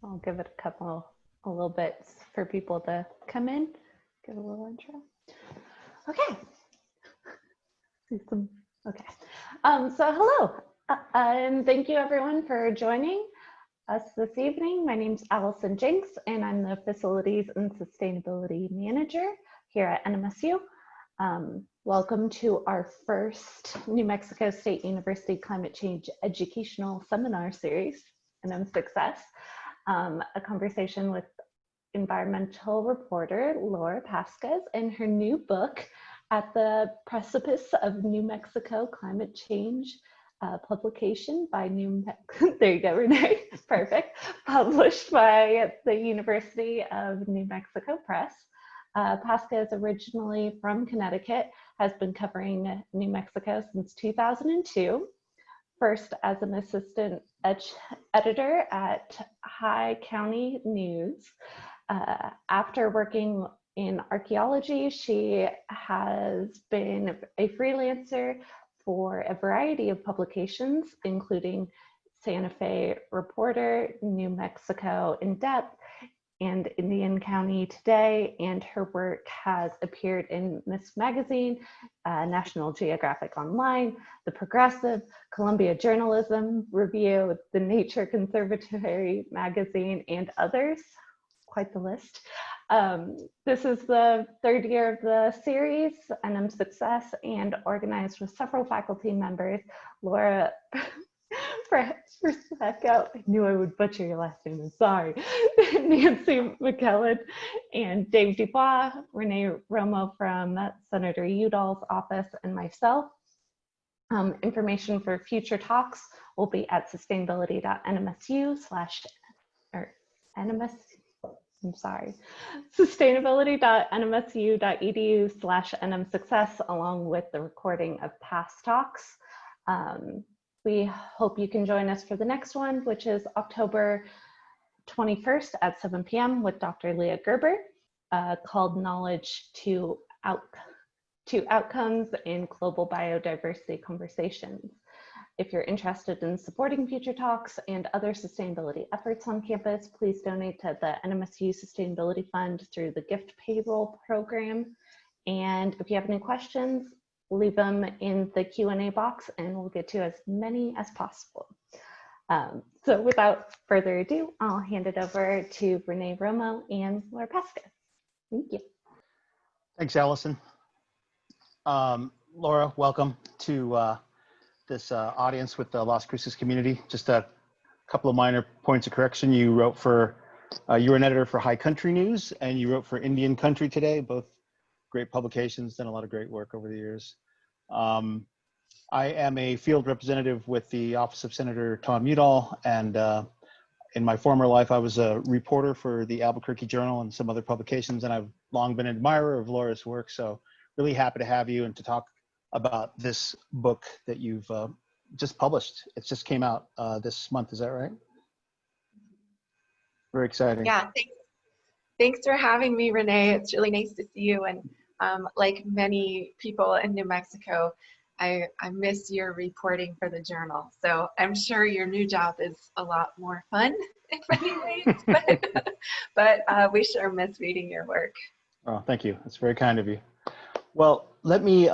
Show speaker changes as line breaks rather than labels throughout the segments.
I'll give it a little bit for people to come in. Give a little intro. Okay. Okay. So hello, and thank you everyone for joining us this evening. My name's Allison Jenks, and I'm the Facilities and Sustainability Manager here at NMSU. Welcome to our first New Mexico State University Climate Change Educational Seminar Series, NMSUCCESS, a conversation with environmental reporter Laura Paskus and her new book, At the Precipice of New Mexico Climate Change, publication by there you go, Renee, perfect, published by the University of New Mexico Press. Paskus, originally from Connecticut, has been covering New Mexico since 2002, first as an assistant editor at High County News. After working in archaeology, she has been a freelancer for a variety of publications, including Santa Fe Reporter, New Mexico In Depth, and Indian County Today, and her work has appeared in Miss Magazine, National Geographic Online, The Progressive, Columbia Journalism Review, The Nature Conservatory Magazine, and others. Quite the list. This is the third year of the series, NMSUCCESS, and organized with several faculty members. Laura Paskus, I knew I would butcher your last name, I'm sorry. Nancy McKellen and Dave Dubois, Renee Romo from Senator Udall's office, and myself. Information for future talks will be at sustainability.nmsu.edu/nmsuccess, along with the recording of past talks. We hope you can join us for the next one, which is October 21st at 7 p.m. with Dr. Leah Gerber, called Knowledge to Outcomes in Global Biodiversity Conversations. If you're interested in supporting future talks and other sustainability efforts on campus, please donate to the NMSU Sustainability Fund through the gift payroll program. And if you have any questions, leave them in the Q&A box and we'll get to as many as possible. So without further ado, I'll hand it over to Renee Romo and Laura Paskus. Thank you.
Thanks, Allison. Laura, welcome to this audience with the Las Cruces community. Just a couple of minor points of correction. You wrote for, you were an editor for High Country News, and you wrote for Indian Country Today, both great publications, done a lot of great work over the years. I am a field representative with the Office of Senator Tom Udall, and in my former life, I was a reporter for the Albuquerque Journal and some other publications, and I've long been an admirer of Laura's work, so really happy to have you and to talk about this book that you've just published. It just came out this month, is that right? Very exciting.
Yeah, thanks for having me, Renee. It's really nice to see you. And like many people in New Mexico, I miss your reporting for the Journal. So I'm sure your new job is a lot more fun in many ways, but we sure miss reading your work.
Oh, thank you. That's very kind of you. Well, let me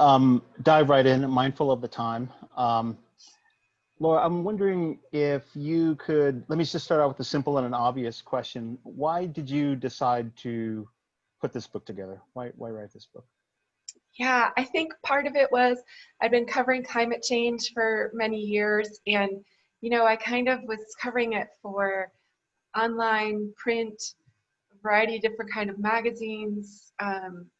dive right in, mindful of the time. Laura, I'm wondering if you could, let me just start out with a simple and an obvious question. Why did you decide to put this book together? Why write this book?
Yeah, I think part of it was I've been covering climate change for many years, and you know, I kind of was covering it for online, print, variety of different kind of magazines,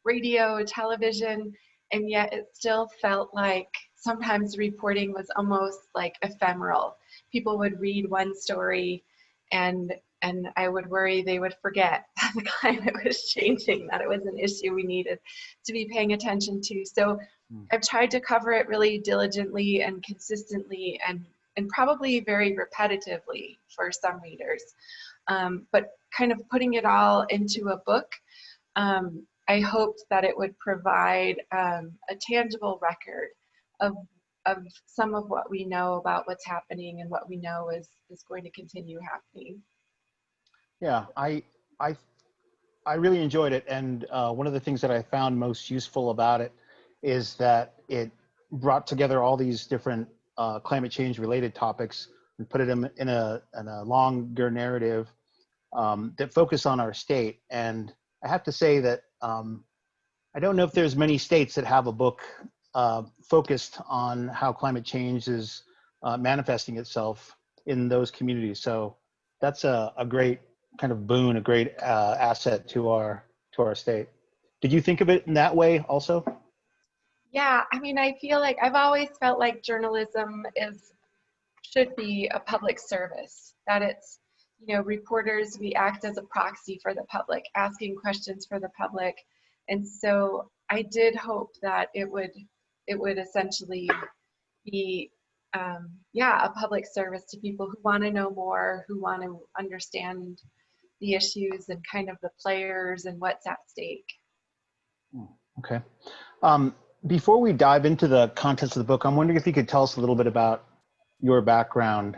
radio, television, and yet it still felt like sometimes the reporting was almost like ephemeral. People would read one story and I would worry they would forget that the climate was changing, that it was an issue we needed to be paying attention to. So I've tried to cover it really diligently and consistently and probably very repetitively for some readers. But kind of putting it all into a book, I hoped that it would provide a tangible record of some of what we know about what's happening and what we know is going to continue happening.
Yeah, I I really enjoyed it, and one of the things that I found most useful about it is that it brought together all these different climate change related topics and put it in a longer narrative that focus on our state. And I have to say that I don't know if there's many states that have a book focused on how climate change is manifesting itself in those communities. So that's a great kind of boon, a great asset to our state. Did you think of it in that way also?
Yeah, I mean, I feel like I've always felt like journalism should be a public service, that it's, reporters, we act as a proxy for the public, asking questions for the public. And so I did hope that it would essentially be, yeah, a public service to people who want to know more, who want to understand the issues and kind of the players and what's at stake.
Okay. Before we dive into the contents of the book, I'm wondering if you could tell us a little bit about your background.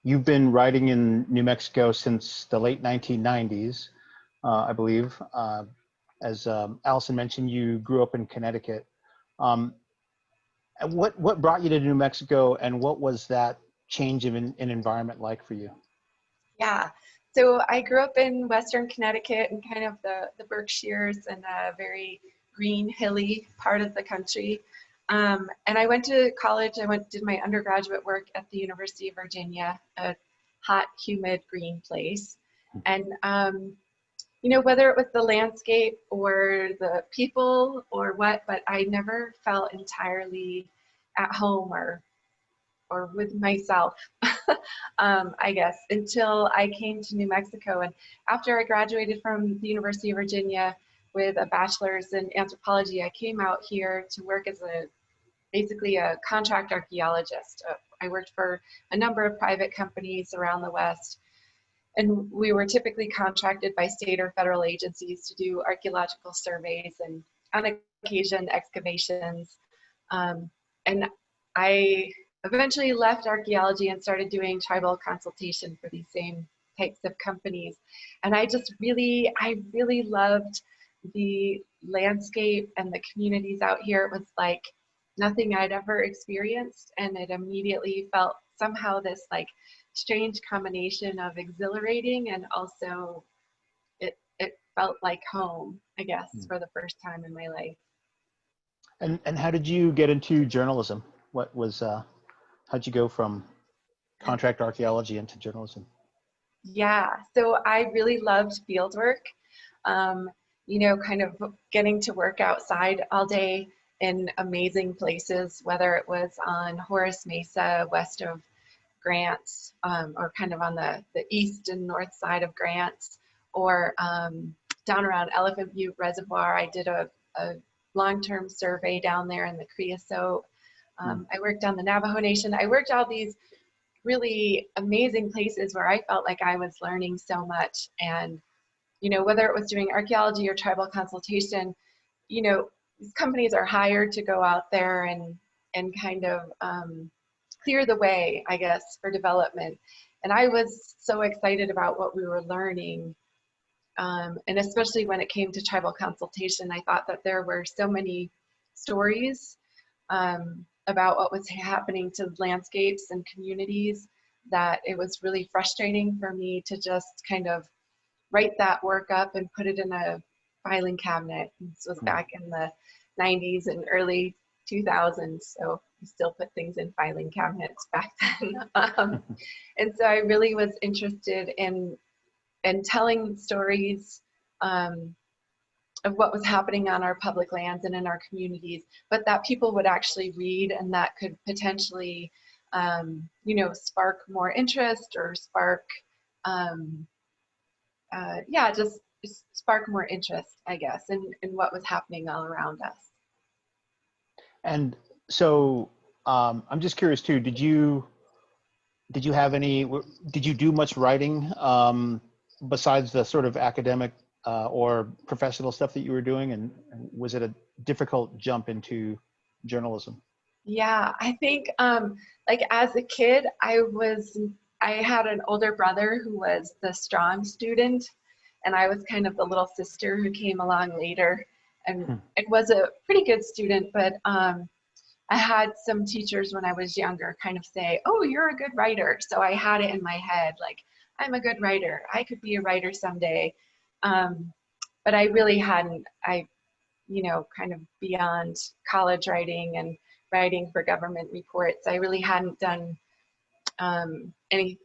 You've been writing in New Mexico since the late 1990s, I believe. As Allison mentioned, you grew up in Connecticut. What brought you to New Mexico, and what was that change in environment like for you?
Yeah, so I grew up in Western Connecticut and kind of the Berkshires and a very green, hilly part of the country. And I went to college. Did my undergraduate work at the University of Virginia, a hot, humid, green place. And whether it was the landscape or the people or what, but I never felt entirely at home or with myself, I guess, until I came to New Mexico. And after I graduated from the University of Virginia with a bachelor's in anthropology, I came out here to work as basically a contract archaeologist. I worked for a number of private companies around the West, and we were typically contracted by state or federal agencies to do archaeological surveys and on occasion excavations. And I eventually left archaeology and started doing tribal consultation for these same types of companies. And I really loved the landscape and the communities out here. It was like nothing I'd ever experienced. And it immediately felt somehow this like strange combination of exhilarating and also it felt like home, I guess, for the first time in my life.
And how did you get into journalism? What was how'd you go from contract archaeology into journalism?
Yeah, so I really loved field work. Kind of getting to work outside all day in amazing places, whether it was on Horace Mesa west of Grants, or kind of on the east and north side of Grants, or down around Elephant Butte Reservoir. I did a long-term survey down there in the Creosote. I worked on the Navajo Nation. I worked all these really amazing places where I felt like I was learning so much. And, whether it was doing archaeology or tribal consultation, these companies are hired to go out there and kind of clear the way, I guess, for development. And I was so excited about what we were learning. And especially when it came to tribal consultation, I thought that there were so many stories about what was happening to landscapes and communities that it was really frustrating for me to just kind of write that work up and put it in a filing cabinet. This was back in the 90s and early 2000s, so we still put things in filing cabinets back then. And so I really was interested in telling stories of what was happening on our public lands and in our communities, but that people would actually read and that could potentially, spark more interest or spark, just spark more interest, I guess, in what was happening all around us.
And so I'm just curious too, did you do much writing besides the sort of academic or professional stuff that you were doing, and was it a difficult jump into journalism?
Yeah, I think like as a kid, I was I had an older brother who was the strong student, and I was kind of the little sister who came along later, and it was a pretty good student, but I had some teachers when I was younger kind of say, oh, you're a good writer. So I had it in my head, like, I'm a good writer. I could be a writer someday. But I really hadn't, kind of beyond college writing and writing for government reports, I really hadn't done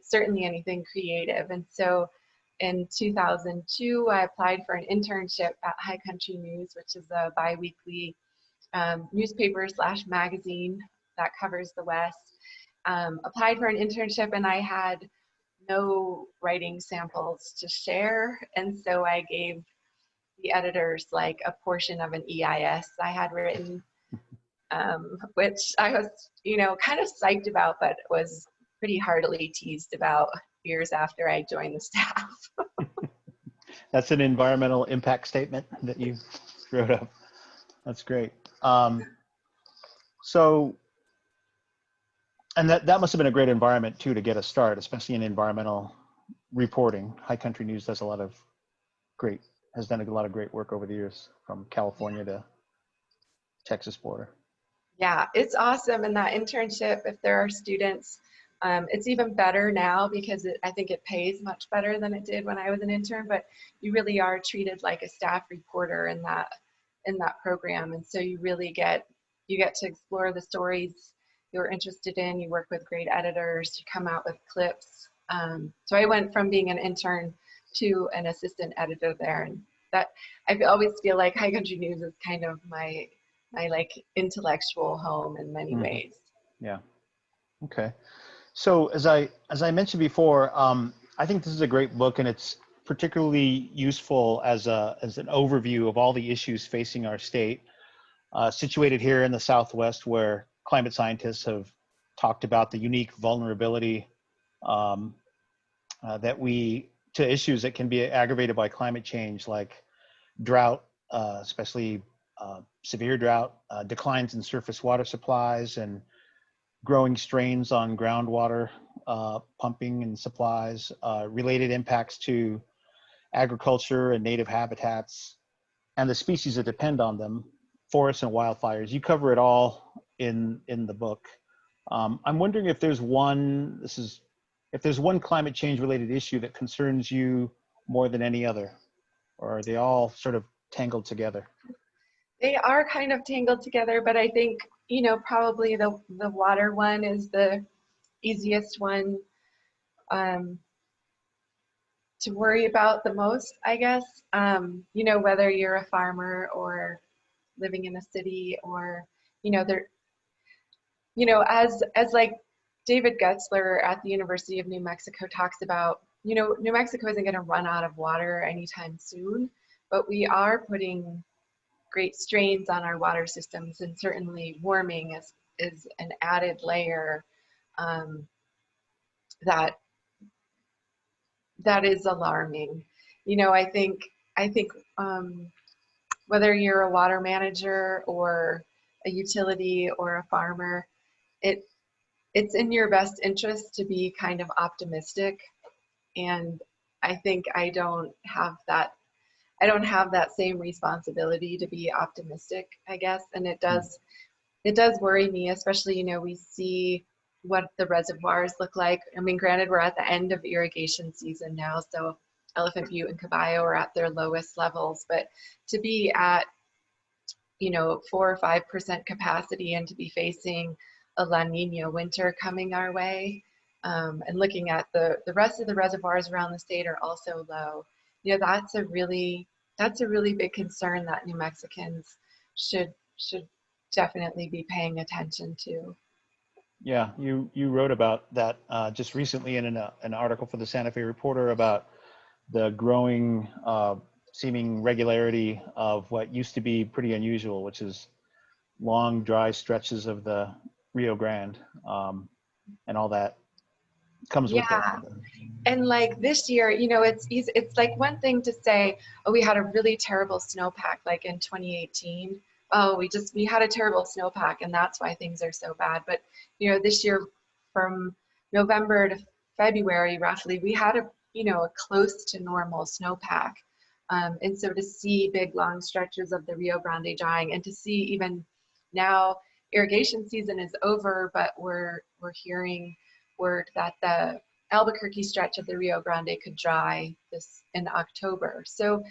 certainly anything creative. And so in 2002, I applied for an internship at High Country News, which is a bi-weekly newspaper / magazine that covers the West. Applied for an internship, and I had no writing samples to share. And so I gave the editors like a portion of an EIS I had written, which I was, kind of psyched about, but was pretty heartily teased about years after I joined the staff.
That's an environmental impact statement that you wrote up. That's great. And that must have been a great environment too to get a start, especially in environmental reporting. High Country News has done a lot of great work over the years, from California to Texas border.
Yeah, it's awesome. And that internship, if there are students, it's even better now because I think it pays much better than it did when I was an intern, but you really are treated like a staff reporter in that program. And so you really get to explore the stories you're interested in. You work with great editors, you come out with clips. So I went from being an intern to an assistant editor there, and that I always feel like High Country News is kind of my like intellectual home in many ways. Yeah.
Okay. So as I mentioned before, I think this is a great book, and it's particularly useful as an overview of all the issues facing our state, situated here in the Southwest, where climate scientists have talked about the unique vulnerability to issues that can be aggravated by climate change, like drought, especially severe drought, declines in surface water supplies, and growing strains on groundwater pumping and supplies, related impacts to agriculture and native habitats, and the species that depend on them, forests and wildfires. You cover it all in the book. I'm wondering if there's one climate change related issue that concerns you more than any other, or are they all sort of tangled together?
They are kind of tangled together, but I think, probably the water one is the easiest one to worry about the most, I guess. Whether you're a farmer or living in a city, or, as like David Gutzler at the University of New Mexico talks about, New Mexico isn't going to run out of water anytime soon, but we are putting great strains on our water systems, and certainly warming is an added layer that is alarming. I think whether you're a water manager or a utility or a farmer, it's in your best interest to be kind of optimistic. And I think I don't have that same responsibility to be optimistic, I guess. And it does worry me, especially, we see what the reservoirs look like. I mean, granted, we're at the end of irrigation season now, so Elephant Butte and Caballo are at their lowest levels, but to be at, 4 or 5% capacity, and to be facing a La Nina winter coming our way, and looking at the rest of the reservoirs around the state are also low. That's a really big concern that New Mexicans should definitely be paying attention to.
Yeah, you wrote about that just recently in an article for the Santa Fe Reporter about the growing seeming regularity of what used to be pretty unusual, which is long dry stretches of the Rio Grande, and all that comes with that.
And like this year, it's like one thing to say, oh, we had a really terrible snowpack like in 2018. Oh, we had a terrible snowpack, and that's why things are so bad. But this year, from November to February roughly, we had a close to normal snowpack. And so to see big long stretches of the Rio Grande drying, and to see even now irrigation season is over, but we're hearing word that the Albuquerque stretch of the Rio Grande could dry this in October. So,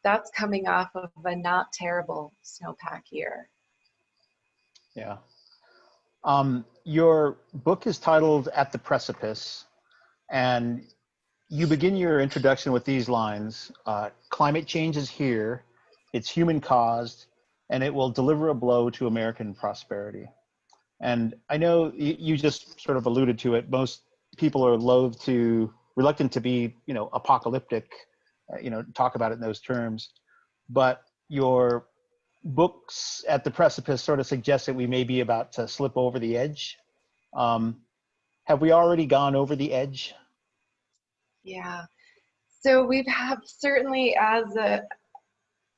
that's coming off of a not terrible snowpack year.
Yeah. Your book is titled At the Precipice, and you begin your introduction with these lines: climate change is here, it's human caused, and it will deliver a blow to American prosperity. And I know you just sort of alluded to it. Most people are reluctant to be, apocalyptic, talk about it in those terms. But your books At the Precipice sort of suggest that we may be about to slip over the edge. Have we already gone over the edge?
Yeah. So we have certainly,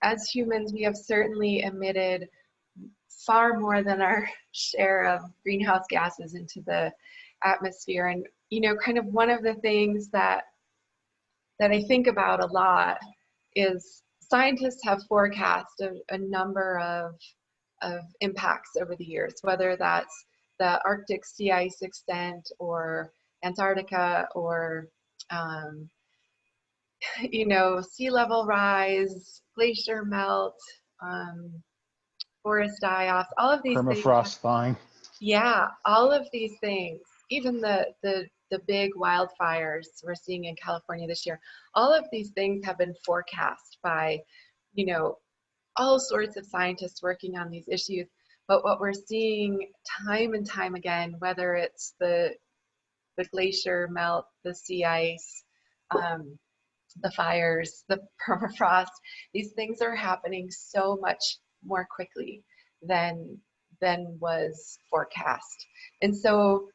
as humans, we have certainly emitted far more than our share of greenhouse gases into the atmosphere. And, kind of one of the things that I think about a lot is scientists have forecast a number of impacts over the years, whether that's the Arctic sea ice extent or Antarctica or sea level rise, glacier melt, forest die-offs, all of these things.
Permafrost thawing.
Yeah, all of these things, even the big wildfires we're seeing in California this year, all of these things have been forecast by, all sorts of scientists working on these issues. But what we're seeing time and time again, whether it's the glacier melt, the sea ice, the fires, the permafrost, these things are happening so much more quickly than was forecast. And so,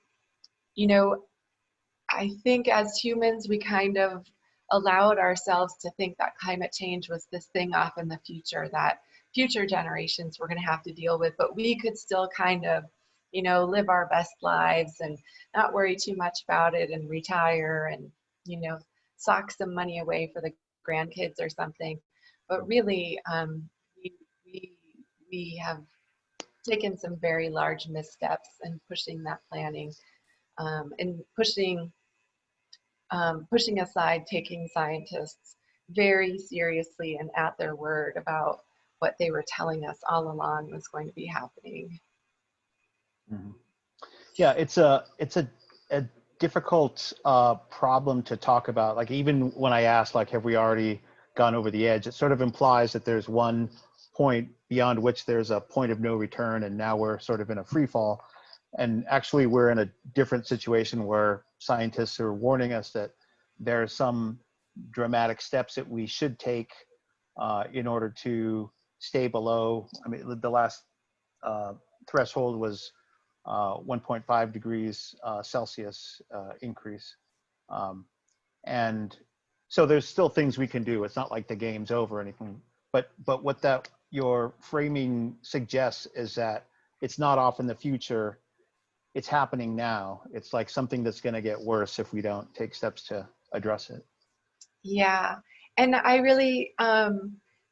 I think as humans, we kind of allowed ourselves to think that climate change was this thing off in the future that future generations were going to have to deal with, but we could still kind of, live our best lives and not worry too much about it and retire and, sock some money away for the grandkids or something. But really, we have taken some very large missteps in pushing that planning and pushing aside taking scientists very seriously and at their word about what they were telling us all along was going to be happening.
Mm-hmm. Yeah, it's a difficult problem to talk about. Like, even when I ask, like, have we already gone over the edge, it sort of implies that there's one point beyond which there's a point of no return, and now we're sort of in a free fall. And actually, we're in a different situation where scientists are warning us that there are some dramatic steps that we should take in order to stay below. I mean, the last threshold was 1.5 degrees Celsius increase. And so there's still things we can do. It's not like the game's over or anything. But what your framing suggests is that it's not off in the future. It's happening now. It's like something that's going to get worse if we don't take steps to address it.
Yeah, and I really, I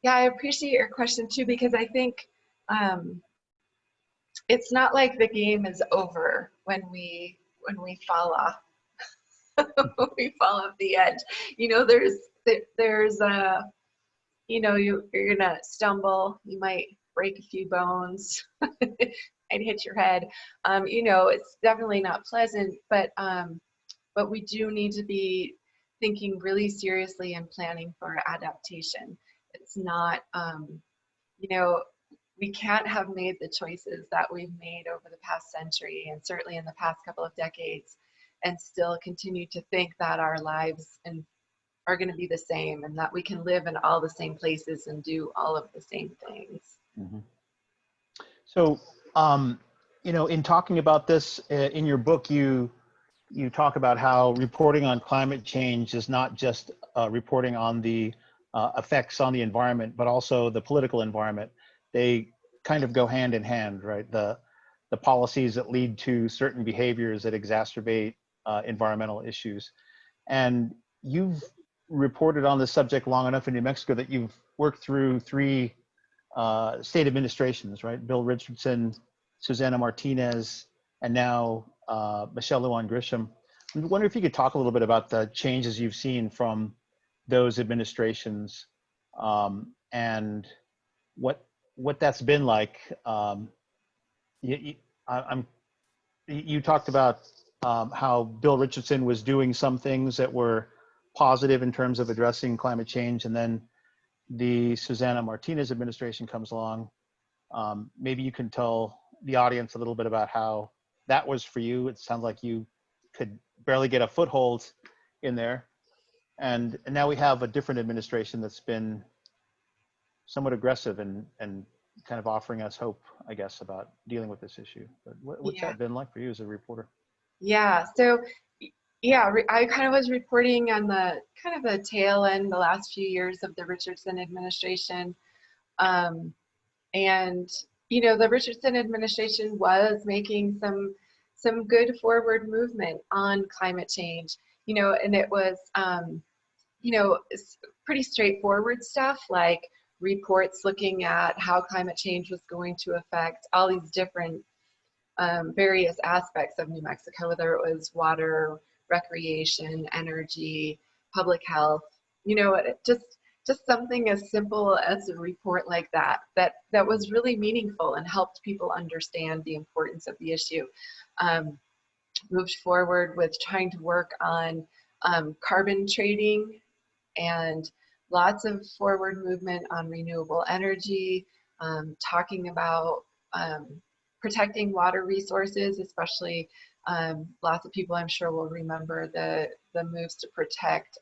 appreciate your question too, because I think it's not like the game is over when we fall off. When we fall off the edge. There's you're gonna stumble. You might break a few bones. And hit your head. It's definitely not pleasant, but we do need to be thinking really seriously and planning for adaptation. It's not, we can't have made the choices that we've made over the past century and certainly in the past couple of decades and still continue to think that our lives are going to be the same and that we can live in all the same places and do all of the same things.
Mm-hmm. So, in talking about this in your book, you talk about how reporting on climate change is not just reporting on the effects on the environment, but also the political environment. They kind of go hand in hand, right? The policies that lead to certain behaviors that exacerbate environmental issues. And you've reported on this subject long enough in New Mexico that you've worked through 3 state administrations, right? Bill Richardson, Susana Martinez, and now Michelle Lujan Grisham. I wonder if you could talk a little bit about the changes you've seen from those administrations, and what that's been like. You talked about how Bill Richardson was doing some things that were positive in terms of addressing climate change, and then the Susana Martinez administration comes along. Maybe you can tell the audience a little bit about how that was for you. It sounds like you could barely get a foothold in there. And now we have a different administration that's been somewhat aggressive and kind of offering us hope, I guess, about dealing with this issue. But what's that been like for you as a reporter?
Yeah, so I kind of was reporting on the kind of the tail end, the last few years of the Richardson administration. And, you know, the Richardson administration was making some good forward movement on climate change, you know, and it was, you know, pretty straightforward stuff like reports looking at how climate change was going to affect all these different various aspects of New Mexico, whether it was water, recreation, energy, public health, you know, just something as simple as a report like that was really meaningful and helped people understand the importance of the issue. Moved forward with trying to work on carbon trading, and lots of forward movement on renewable energy, talking about protecting water resources, especially lots of people I'm sure will remember the moves to protect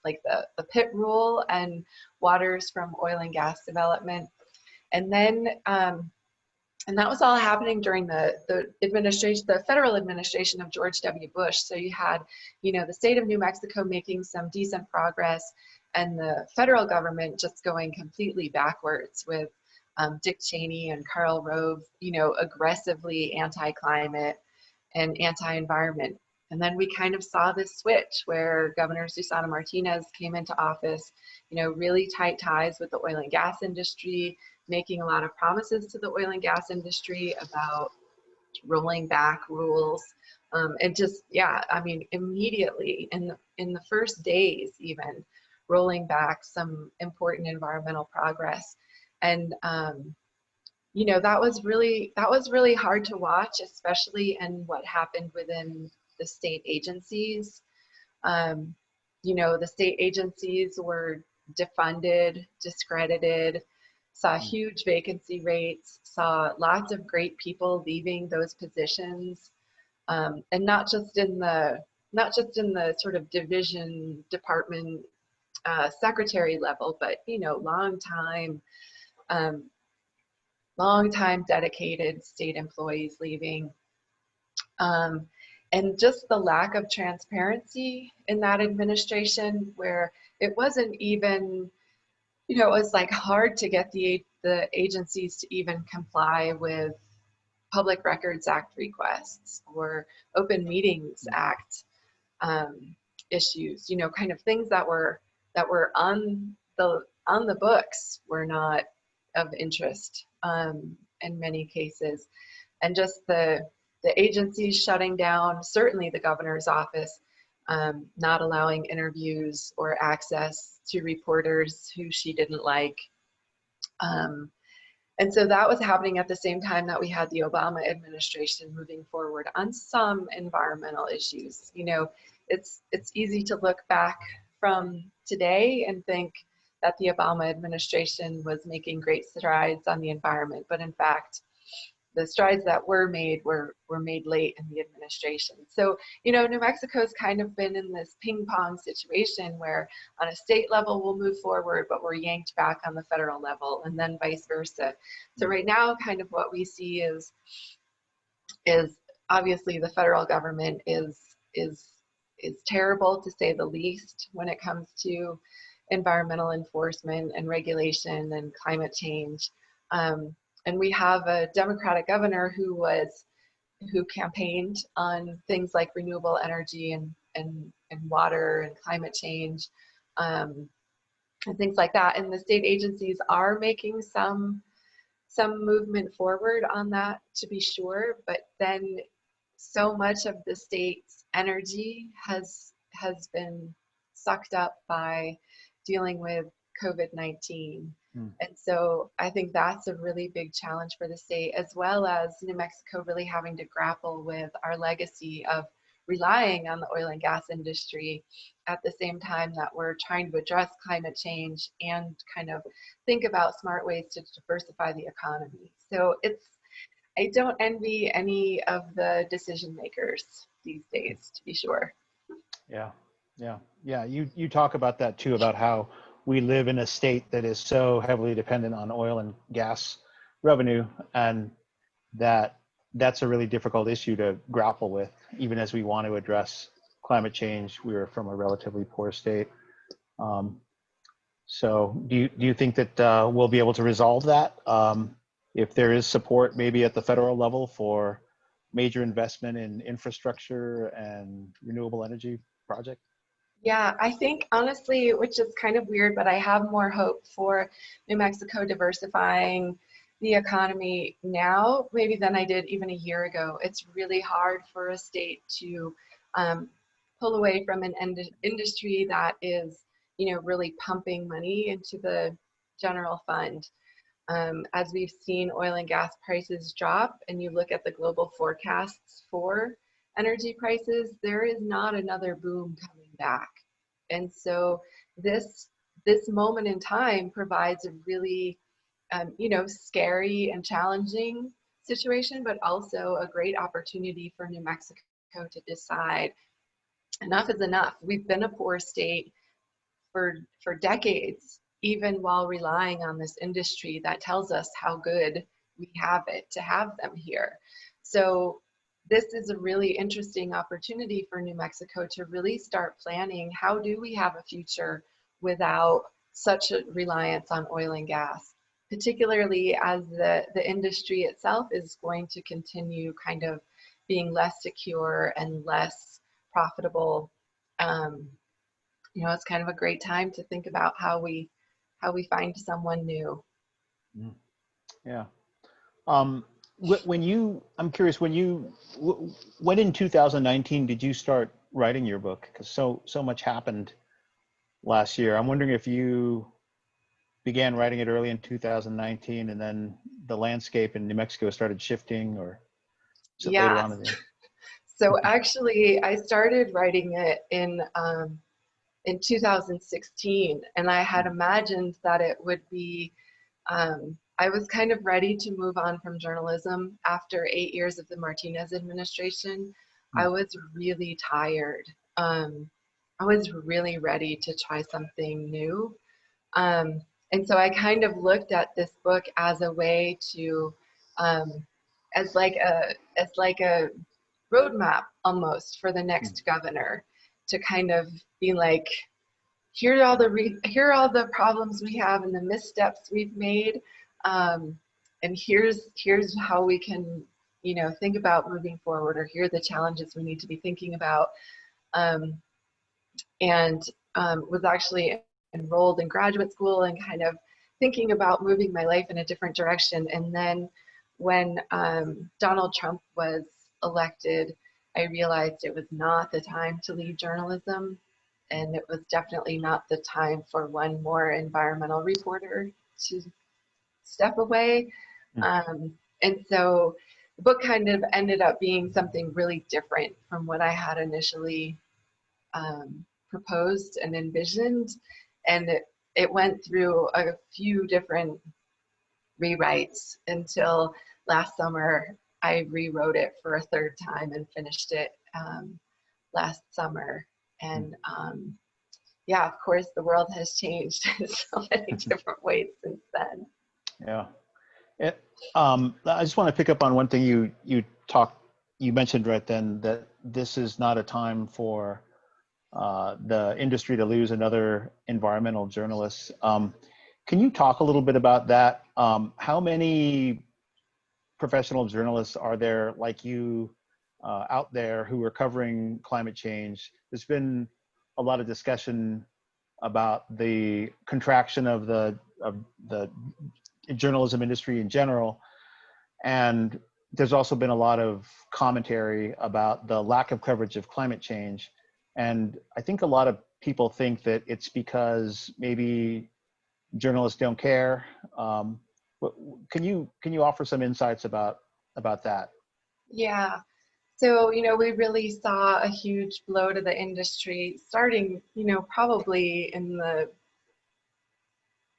like the pit rule and waters from oil and gas development. And then, and that was all happening during the administration, the federal administration of George W. Bush. So you had, you know, the state of New Mexico making some decent progress, and the federal government just going completely backwards with Dick Cheney and Karl Rove, you know, aggressively anti-climate and anti-environment. And then we kind of saw this switch where Governor Susana Martinez came into office, you know, really tight ties with the oil and gas industry, making a lot of promises to the oil and gas industry about rolling back rules. And just, yeah, I mean, immediately in the first days even, rolling back some important environmental progress. And you know, that was really hard to watch, especially in what happened within the state agencies. You know, the state agencies were defunded, discredited, saw huge vacancy rates, saw lots of great people leaving those positions, and not just in the sort of division department secretary level, but, you know, long time dedicated state employees leaving. And just the lack of transparency in that administration, where it wasn't even, you know, it was like hard to get the agencies to even comply with Public Records Act requests or Open Meetings Act issues, you know, kind of things that were on the books were not of interest in many cases. And just the agencies shutting down, certainly the governor's office, not allowing interviews or access to reporters who she didn't like. And so that was happening at the same time that we had the Obama administration moving forward on some environmental issues. You know, it's easy to look back from today and think that the Obama administration was making great strides on the environment, but in fact, the strides that were made were made late in the administration. So, you know, New Mexico's kind of been in this ping pong situation where on a state level we'll move forward, but we're yanked back on the federal level, and then vice versa. So right now, kind of what we see is obviously the federal government is terrible, to say the least, when it comes to environmental enforcement and regulation and climate change. And we have a Democratic governor who was who campaigned on things like renewable energy and water and climate change, and things like that. And the state agencies are making some movement forward on that, to be sure, but then so much of the state's energy has been sucked up by dealing with COVID-19. And so I think that's a really big challenge for the state, as well as New Mexico really having to grapple with our legacy of relying on the oil and gas industry at the same time that we're trying to address climate change and kind of think about smart ways to diversify the economy. So I don't envy any of the decision makers these days, to be sure.
Yeah. You talk about that too, about how we live in a state that is so heavily dependent on oil and gas revenue, and that's a really difficult issue to grapple with, even as we want to address climate change. We are from a relatively poor state. So do you think that we'll be able to resolve that if there is support maybe at the federal level for major investment in infrastructure and renewable energy projects?
Yeah, I think honestly, which is kind of weird, but I have more hope for New Mexico diversifying the economy now maybe than I did even a year ago. It's really hard for a state to pull away from an industry that is, really pumping money into the general fund. As we've seen oil and gas prices drop, and you look at the global forecasts for energy prices, there is not another boom coming back. And so this moment in time provides a really scary and challenging situation, but also a great opportunity for New Mexico to decide enough is enough. We've been a poor state for decades, even while relying on this industry that tells us how good we have it to have them here. So this is a really interesting opportunity for New Mexico to really start planning, how do we have a future without such a reliance on oil and gas, particularly as the industry itself is going to continue kind of being less secure and less profitable. It's kind of a great time to think about how we find someone new.
Yeah. I'm curious, when in 2019 did you start writing your book? Because so much happened last year. I'm wondering if you began writing it early in 2019 and then the landscape in New Mexico started shifting, or is it later on in the year?
So actually, I started writing it in 2016, and I had imagined that it would be, I was kind of ready to move on from journalism after 8 years of the Martinez administration. I was really tired. I was really ready to try something new. And so I kind of looked at this book as a way to, as like a roadmap almost for the next governor, to kind of be like, here are all the problems we have and the missteps we've made, and here's how we can think about moving forward, or here are the challenges we need to be thinking about. And was actually enrolled in graduate school and kind of thinking about moving my life in a different direction. And then when Donald Trump was elected, I realized it was not the time to leave journalism, and it was definitely not the time for one more environmental reporter to step away. And so the book kind of ended up being something really different from what I had initially proposed and envisioned. And it went through a few different rewrites until last summer. I rewrote it for a third time and finished it last summer. And yeah, of course, the world has changed in so many different ways since then.
Yeah. I just want to pick up on one thing you mentioned right then, that this is not a time for the industry to lose another environmental journalist. Can you talk a little bit about that? How many professional journalists are there like you out there who are covering climate change? There's been a lot of discussion about the contraction of the journalism industry in general, and there's also been a lot of commentary about the lack of coverage of climate change. And I think a lot of people think that it's because maybe journalists don't care. Can you offer some insights about that?
Yeah. So, we really saw a huge blow to the industry starting, probably in the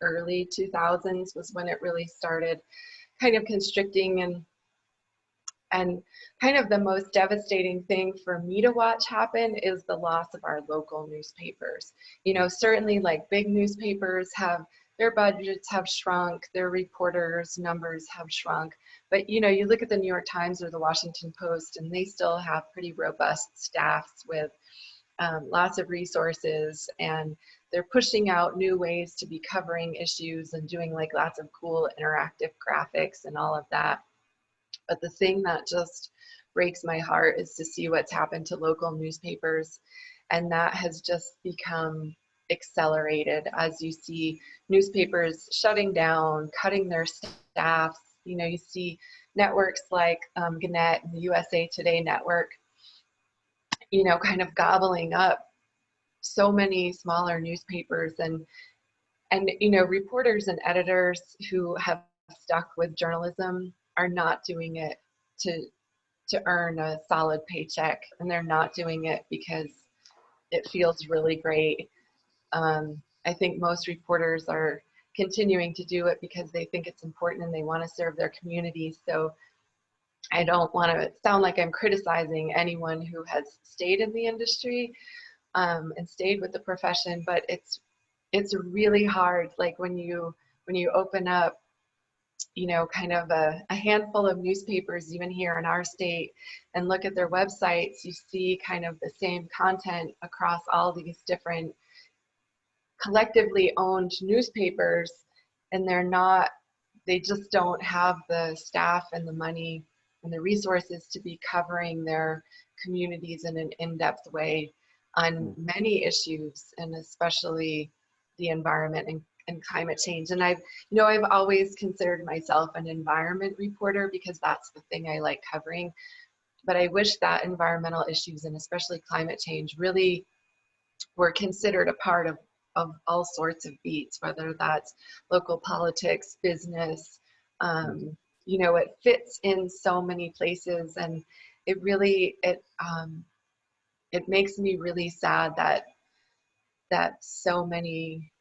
early 2000s was when it really started kind of constricting, and kind of the most devastating thing for me to watch happen is the loss of our local newspapers. Certainly like big newspapers their budgets have shrunk, their reporters' numbers have shrunk. But you look at the New York Times or the Washington Post, and they still have pretty robust staffs with lots of resources, and they're pushing out new ways to be covering issues and doing like lots of cool interactive graphics and all of that. But the thing that just breaks my heart is to see what's happened to local newspapers, and that has just become accelerated as you see newspapers shutting down, cutting their staffs. You see networks like Gannett and the USA Today network, kind of gobbling up so many smaller newspapers, and reporters and editors who have stuck with journalism are not doing it to earn a solid paycheck, and they're not doing it because it feels really great. I think most reporters are continuing to do it because they think it's important and they want to serve their communities. So I don't want to sound like I'm criticizing anyone who has stayed in the industry and stayed with the profession, but it's really hard. Like when you open up, kind of a handful of newspapers, even here in our state, and look at their websites, you see kind of the same content across all these different collectively owned newspapers, and they just don't have the staff and the money and the resources to be covering their communities in an in-depth way on many issues, and especially the environment and climate change. And I've always considered myself an environment reporter because that's the thing I like covering. But I wish that environmental issues, and especially climate change, really were considered a part of all sorts of beats, whether that's local politics, business. It fits in so many places, and it really, it makes me really sad that so many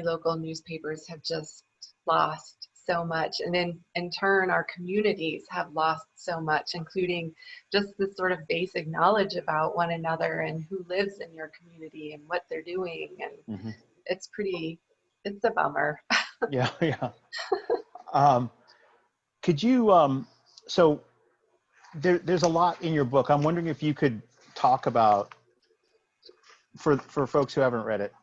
local newspapers have just lost so much, and in turn our communities have lost so much, including just the sort of basic knowledge about one another and who lives in your community and what they're doing. And it's a bummer.
Yeah. Could you so there's a lot in your book. I'm wondering if you could talk about, for folks who haven't read it,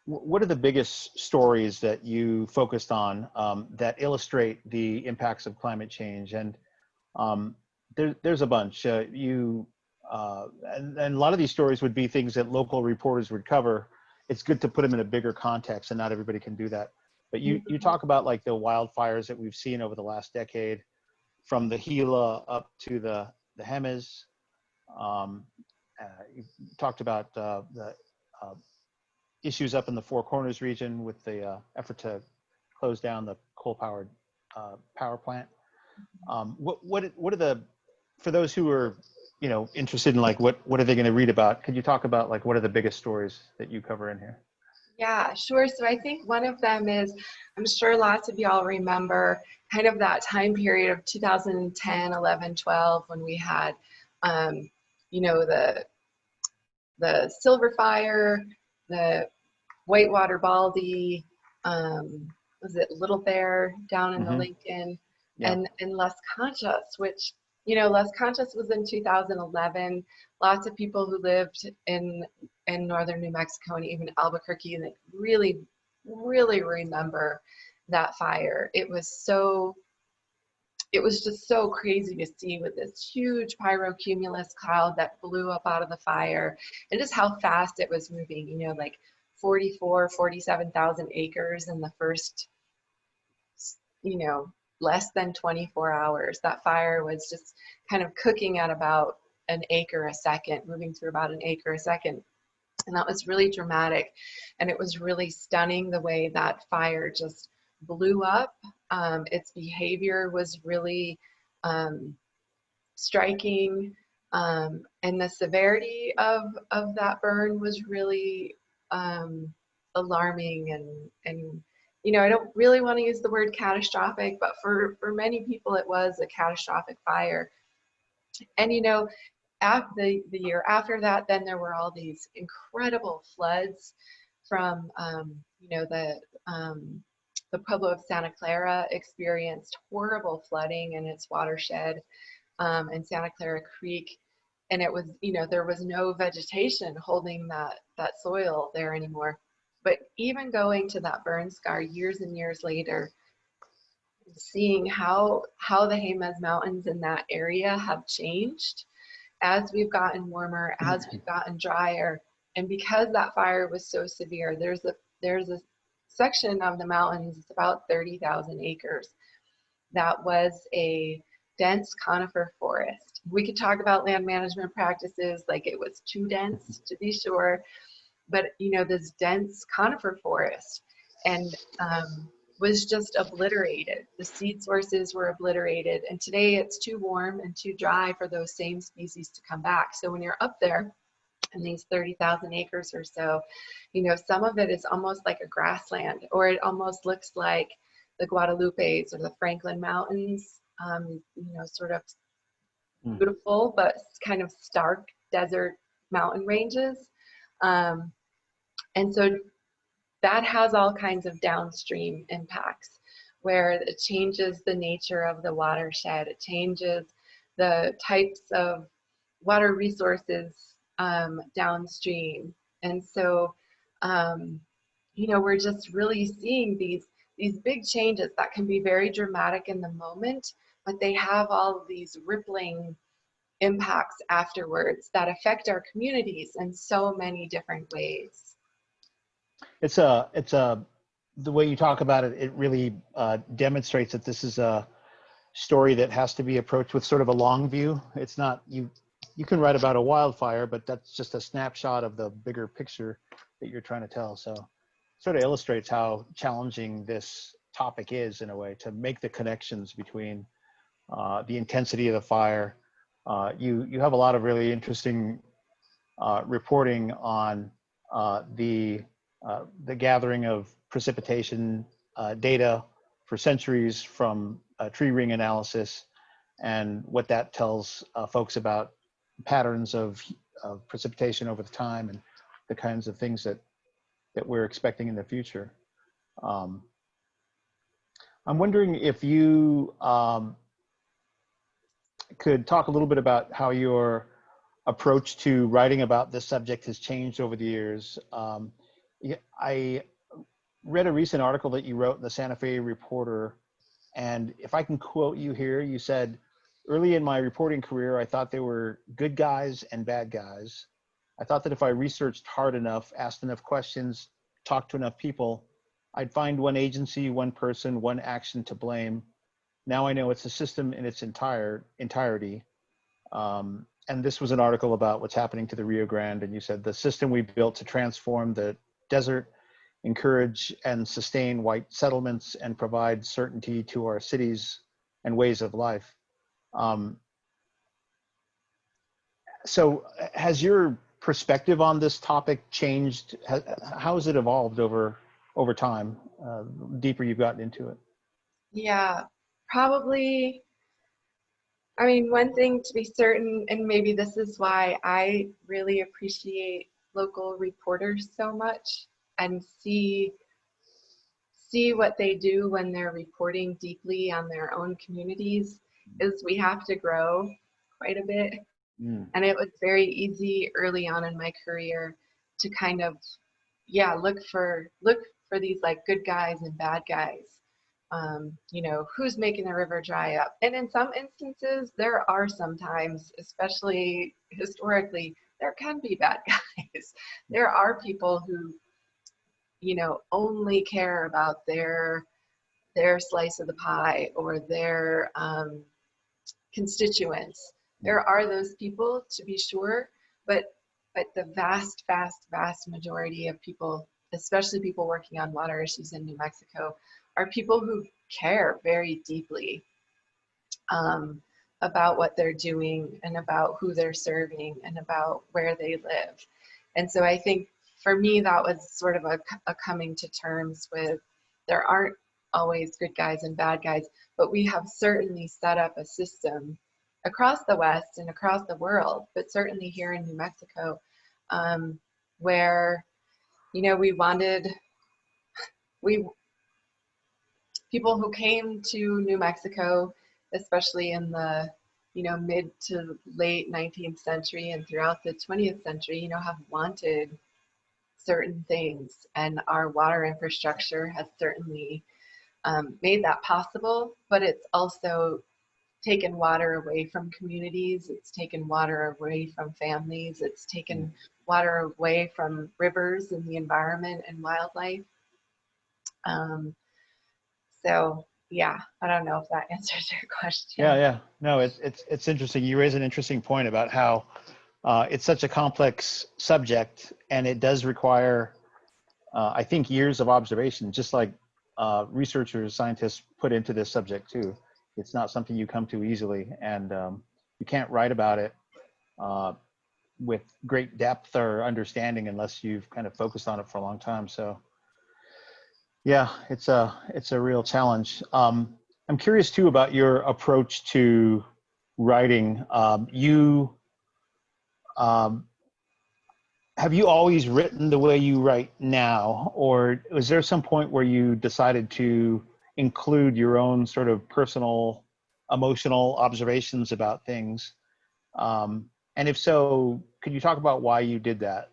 what are the biggest stories that you focused on that illustrate the impacts of climate change? And there's a bunch. And a lot of these stories would be things that local reporters would cover. It's good to put them in a bigger context, and not everybody can do that. But you talk about like the wildfires that we've seen over the last decade, from the Gila up to the Hemis. You talked about the issues up in the Four Corners region with the effort to close down the coal-powered power plant. What are the, for those who are interested in like what are they going to read about? Could you talk about like what are the biggest stories that you cover in here?
Yeah, sure. So I think one of them is, I'm sure lots of y'all remember kind of that time period of 2010, 11, 12, when we had, the Silver Fire, the Whitewater Baldy, was it Little Bear down in the Lincoln, and Las Conchas, which, Las Conchas was in 2011. Lots of people who lived in northern New Mexico and even Albuquerque, and they really, really remember that fire. It was so it was just so crazy to see with this huge pyrocumulus cloud that blew up out of the fire, and just how fast it was moving, you know, like 47,000 acres in the first, you know, less than 24 hours. That fire was just kind of cooking at about an acre a second, moving through about an acre a second. And that was really dramatic. And it was really stunning the way that fire just blew up. Its behavior was really striking. And the severity of that burn was really alarming. And, you know, I don't really want to use the word catastrophic, but for many people, it was a catastrophic fire. And, you know, after the year after that, then there were all these incredible floods from, you know, the Pueblo of Santa Clara experienced horrible flooding in its watershed, and Santa Clara Creek. And it was, you know, there was no vegetation holding that soil there anymore. But even going to that burn scar years and years later, seeing how the Jemez Mountains in that area have changed as we've gotten warmer, as we've gotten drier. And because that fire was so severe, there's a section of the mountains, it's about 30,000 acres, that was a dense conifer forest. We could talk about land management practices, like it was too dense, to be sure, but, you know, this dense conifer forest, and was just obliterated. The seed sources were obliterated, and today it's too warm and too dry for those same species to come back. So when you're up there in these 30,000 acres or so, you know, some of it is almost like a grassland, or it almost looks like the Guadalupes or the Franklin Mountains, you know, sort of beautiful but kind of stark desert mountain ranges. And so that has all kinds of downstream impacts, where it changes the nature of the watershed, it changes the types of water resources downstream. And so, you know, we're just really seeing these big changes that can be very dramatic in the moment, but they have all of these rippling impacts afterwards that affect our communities in so many different ways.
It's the way you talk about it, it really demonstrates that this is a story that has to be approached with sort of a long view. It's not, you can write about a wildfire, but that's just a snapshot of the bigger picture that you're trying to tell. So sort of illustrates how challenging this topic is, in a way, to make the connections between the intensity of the fire. You have a lot of really interesting reporting on the gathering of precipitation data for centuries from tree ring analysis, and what that tells folks about patterns of precipitation over the time and the kinds of things that we're expecting in the future. I'm wondering if you could talk a little bit about how your approach to writing about this subject has changed over the years. I read a recent article that you wrote in the Santa Fe Reporter, and if I can quote you here, you said, "Early in my reporting career, I thought there were good guys and bad guys. I thought that if I researched hard enough, asked enough questions, talked to enough people, I'd find one agency, one person, one action to blame. Now I know it's a system in its entirety." And this was an article about what's happening to the Rio Grande, and you said, "The system we built to transform the desert, encourage and sustain white settlements, and provide certainty to our cities and ways of life." So has your perspective on this topic changed? How has it evolved over time, the deeper you've gotten into it?
Yeah, probably. I mean, one thing to be certain, and maybe this is why I really appreciate local reporters so much and see what they do when they're reporting deeply on their own communities, is we have to grow quite a bit. And it was very easy early on in my career to kind of, yeah, look for these like good guys and bad guys. you know, who's making the river dry up. And in some instances, there are sometimes, especially historically, there can be bad guys. There are people who, you know, only care about their slice of the pie or their constituents. There are those people, to be sure, but the vast majority of people, especially people working on water issues in New Mexico, are people who care very deeply about what they're doing and about who they're serving and about where they live. And so I think for me, that was sort of a coming to terms with, there aren't always good guys and bad guys, but we have certainly set up a system across the West and across the world, but certainly here in New Mexico, where, you know, people who came to New Mexico, especially in the, you know, mid to late 19th century and throughout the 20th century, you know, have wanted certain things, and our water infrastructure has certainly made that possible, but it's also taken water away from communities, it's taken water away from families, it's taken water away from rivers and the environment and wildlife. So yeah, I don't know if that answers your question.
Yeah. No, it's interesting. You raise an interesting point about how it's such a complex subject, and it does require, I think, years of observation, just like researchers, scientists put into this subject too. It's not something you come to easily, and you can't write about it with great depth or understanding unless you've kind of focused on it for a long time. So yeah, it's a real challenge. I'm curious too about your approach to writing. Have you always written the way you write now, or was there some point where you decided to include your own sort of personal, emotional observations about things? And if so, could you talk about why you did that?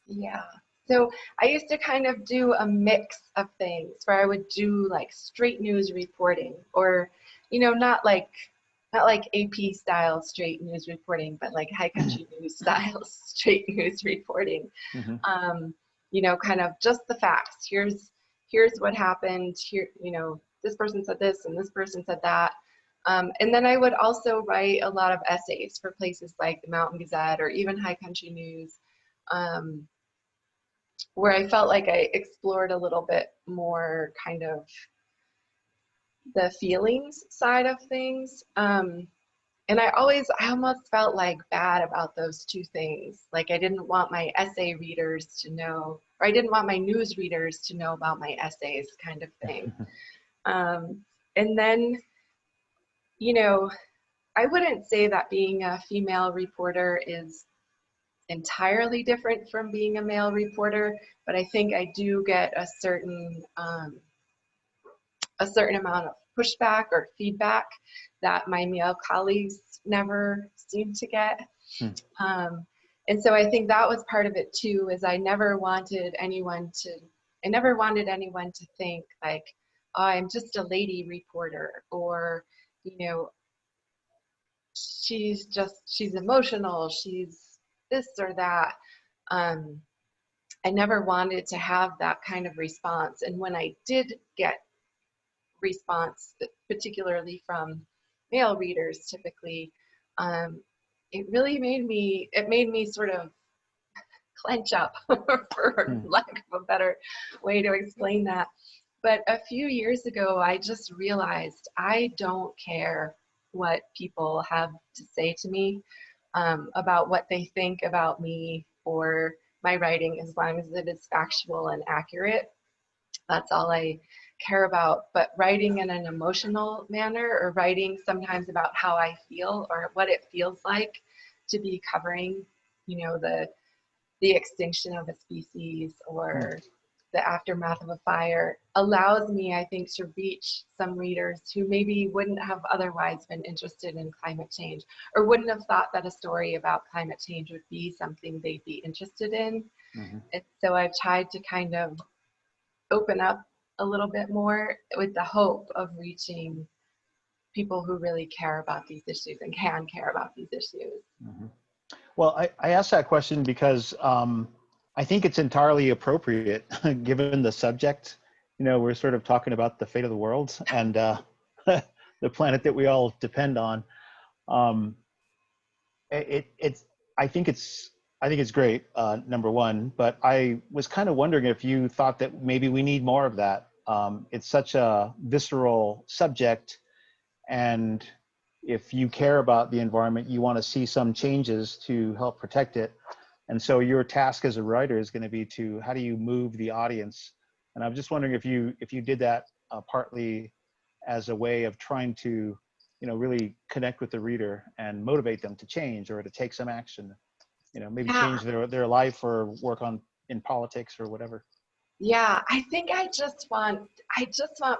Yeah. So I used to kind of do a mix of things where I would do like straight news reporting, or, you know, not like AP style straight news reporting, but like high country news style straight news reporting.
Mm-hmm.
You know, kind of just the facts. Here's what happened. Here, you know, this person said this and this person said that. And then I would also write a lot of essays for places like the Mountain Gazette or even High Country News, where I felt like I explored a little bit more kind of the feelings side of things. And I almost felt like bad about those two things. Like I didn't want my essay readers to know, or I didn't want my news readers to know about my essays, kind of thing. And then, you know, I wouldn't say that being a female reporter is entirely different from being a male reporter, but I think I do get a certain amount of pushback or feedback that my male colleagues never seem to get. And so I think that was part of it too, is I never wanted anyone to think like, oh, I'm just a lady reporter, or, you know, she's emotional, she's this or that. I never wanted to have that kind of response. And when I did get response, particularly from male readers typically, it made me sort of clench up, for lack of a better way to explain that. But a few years ago, I just realized I don't care what people have to say to me about what they think about me or my writing, as long as it is factual and accurate. That's all I care about. But writing in an emotional manner, or writing sometimes about how I feel or what it feels like to be covering, you know, the extinction of a species or the aftermath of a fire, allows me, I think, to reach some readers who maybe wouldn't have otherwise been interested in climate change, or wouldn't have thought that a story about climate change would be something they'd be interested in. And so I've tried to kind of open up a little bit more with the hope of reaching people who really care about these issues and can care about these issues.
Mhm. Well, I asked that question because I think it's entirely appropriate given the subject. You know, we're sort of talking about the fate of the world and the planet that we all depend on. Um, it's I think it's great, number one, but I was kind of wondering if you thought that maybe we need more of that. It's such a visceral subject, and if you care about the environment, you want to see some changes to help protect it. And so your task as a writer is going to be to, how do you move the audience? And I'm just wondering if you did that partly as a way of trying to, you know, really connect with the reader and motivate them to change or to take some action, you know, maybe
Yeah,
change their life or work on in politics or whatever.
yeah. I think I just want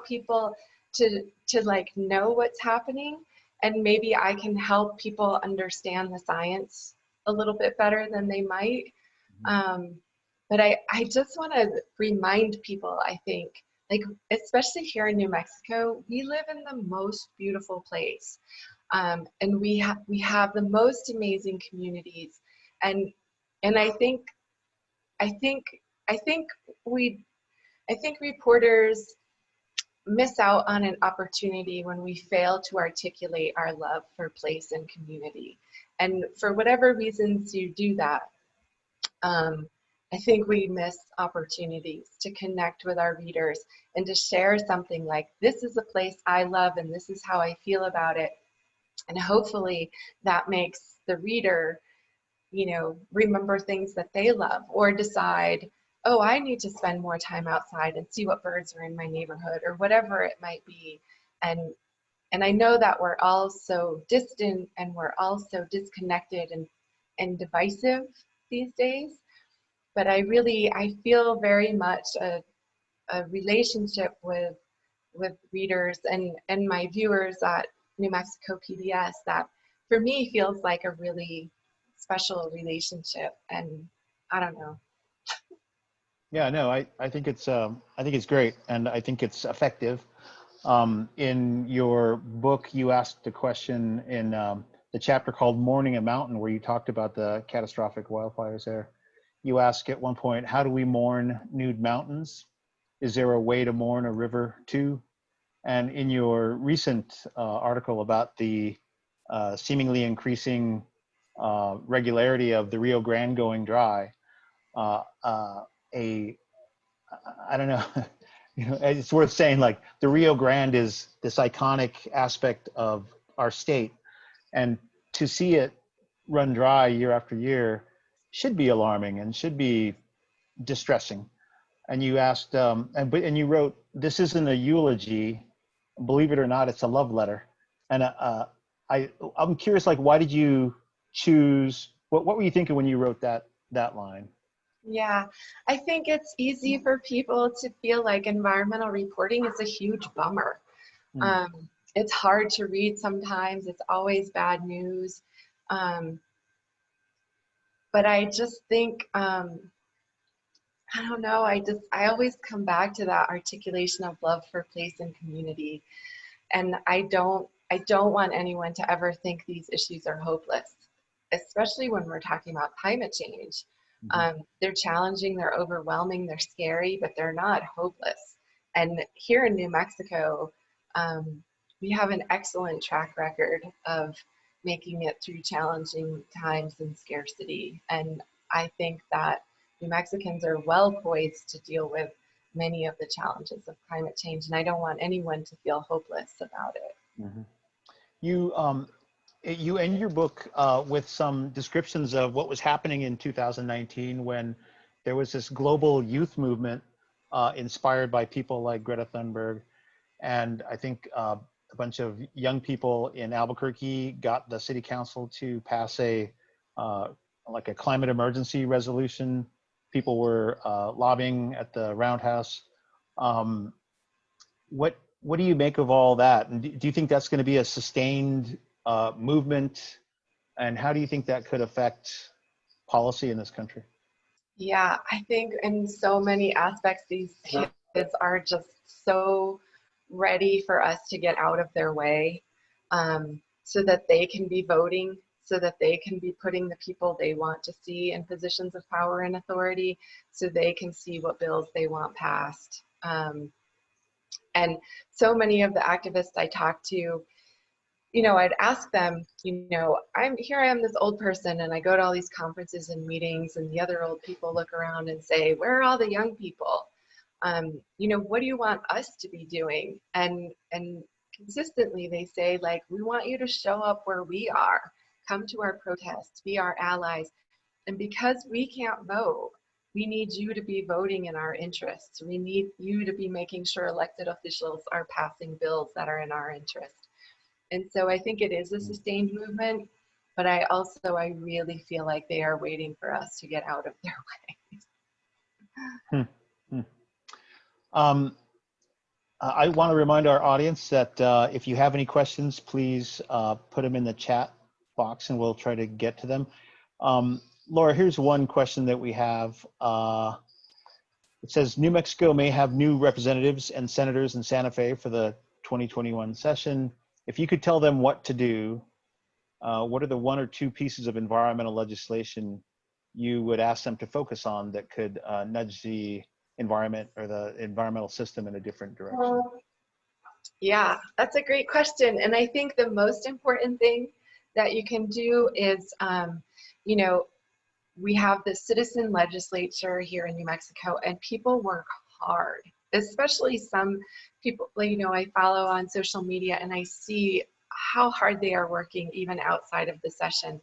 people to like know what's happening, and maybe I can help people understand the science a little bit better than they might. Um, but I just want to remind people, I think, like, especially here in New Mexico, we live in the most beautiful place. And we have the most amazing communities. And and I think, I think we, I think reporters miss out on an opportunity when we fail to articulate our love for place and community. And for whatever reasons you do that, I think we miss opportunities to connect with our readers and to share something like, this is a place I love and this is how I feel about it. And hopefully that makes the reader, you know, remember things that they love, or decide, oh, I need to spend more time outside and see what birds are in my neighborhood, or whatever it might be. And I know that we're all so distant and we're all so disconnected and divisive these days. But I feel very much a relationship with readers and my viewers at New Mexico PBS that for me feels like a really special relationship. And I don't know.
Yeah, no, I think it's great, and I think it's effective. In your book, you asked a question in the chapter called "Mourning a Mountain," where you talked about the catastrophic wildfires there. You ask at one point, "How do we mourn nude mountains? Is there a way to mourn a river too?" And in your recent article about the seemingly increasing regularity of the Rio Grande going dry, uh, uh, a I don't know, you know, it's worth saying, like, the Rio Grande is this iconic aspect of our state, and to see it run dry year after year should be alarming and should be distressing. And you asked, and you wrote, "This isn't a eulogy, believe it or not, it's a love letter." And I'm curious, like, why did you choose? What were you thinking when you wrote that line?
Yeah, I think it's easy for people to feel like environmental reporting is a huge bummer.
Hmm.
It's hard to read sometimes. It's always bad news. Um, but I just think, I don't know, I always come back to that articulation of love for place and community. And I don't want anyone to ever think these issues are hopeless, especially when we're talking about climate change.
Mhm.
They're challenging, they're overwhelming, they're scary, but they're not hopeless. And here in New Mexico, we have an excellent track record of making it through challenging times and scarcity. And I think that New Mexicans are well poised to deal with many of the challenges of climate change. And I don't want anyone to feel hopeless about it.
Mhm. You you end your book with some descriptions of what was happening in 2019 when there was this global youth movement inspired by people like Greta Thunberg, and I think a bunch of young people in Albuquerque got the city council to pass a like a climate emergency resolution. People were lobbying at the Roundhouse. Um, what do you make of all that? And do you think that's going to be a sustained movement? And how do you think that could affect policy in this country?
Yeah, I think in so many aspects, these are just so ready for us to get out of their way, so that they can be voting, so that they can be putting the people they want to see in positions of power and authority, so they can see what bills they want passed. And so many of the activists I talk to, you know, I'd ask them, you know, I am this old person and I go to all these conferences and meetings, and the other old people look around and say, where are all the young people? You know, what do you want us to be doing? And consistently they say, like, we want you to show up where we are, come to our protests, be our allies. And because we can't vote, we need you to be voting in our interests. We need you to be making sure elected officials are passing bills that are in our interest. And so I think it is a sustained movement, but I really feel like they are waiting for us to get out of their way.
I want to remind our audience that if you have any questions, please put them in the chat box and we'll try to get to them. Laura, here's one question that we have. It says, New Mexico may have new representatives and senators in Santa Fe for the 2021 session. If you could tell them what to do, what are the one or two pieces of environmental legislation you would ask them to focus on that could nudge the environment or the environmental system in a different direction?
Yeah, that's a great question. And I think the most important thing that you can do is, you know, we have the citizen legislature here in New Mexico, and people work hard, especially some people, you know, I follow on social media and I see how hard they are working even outside of the session.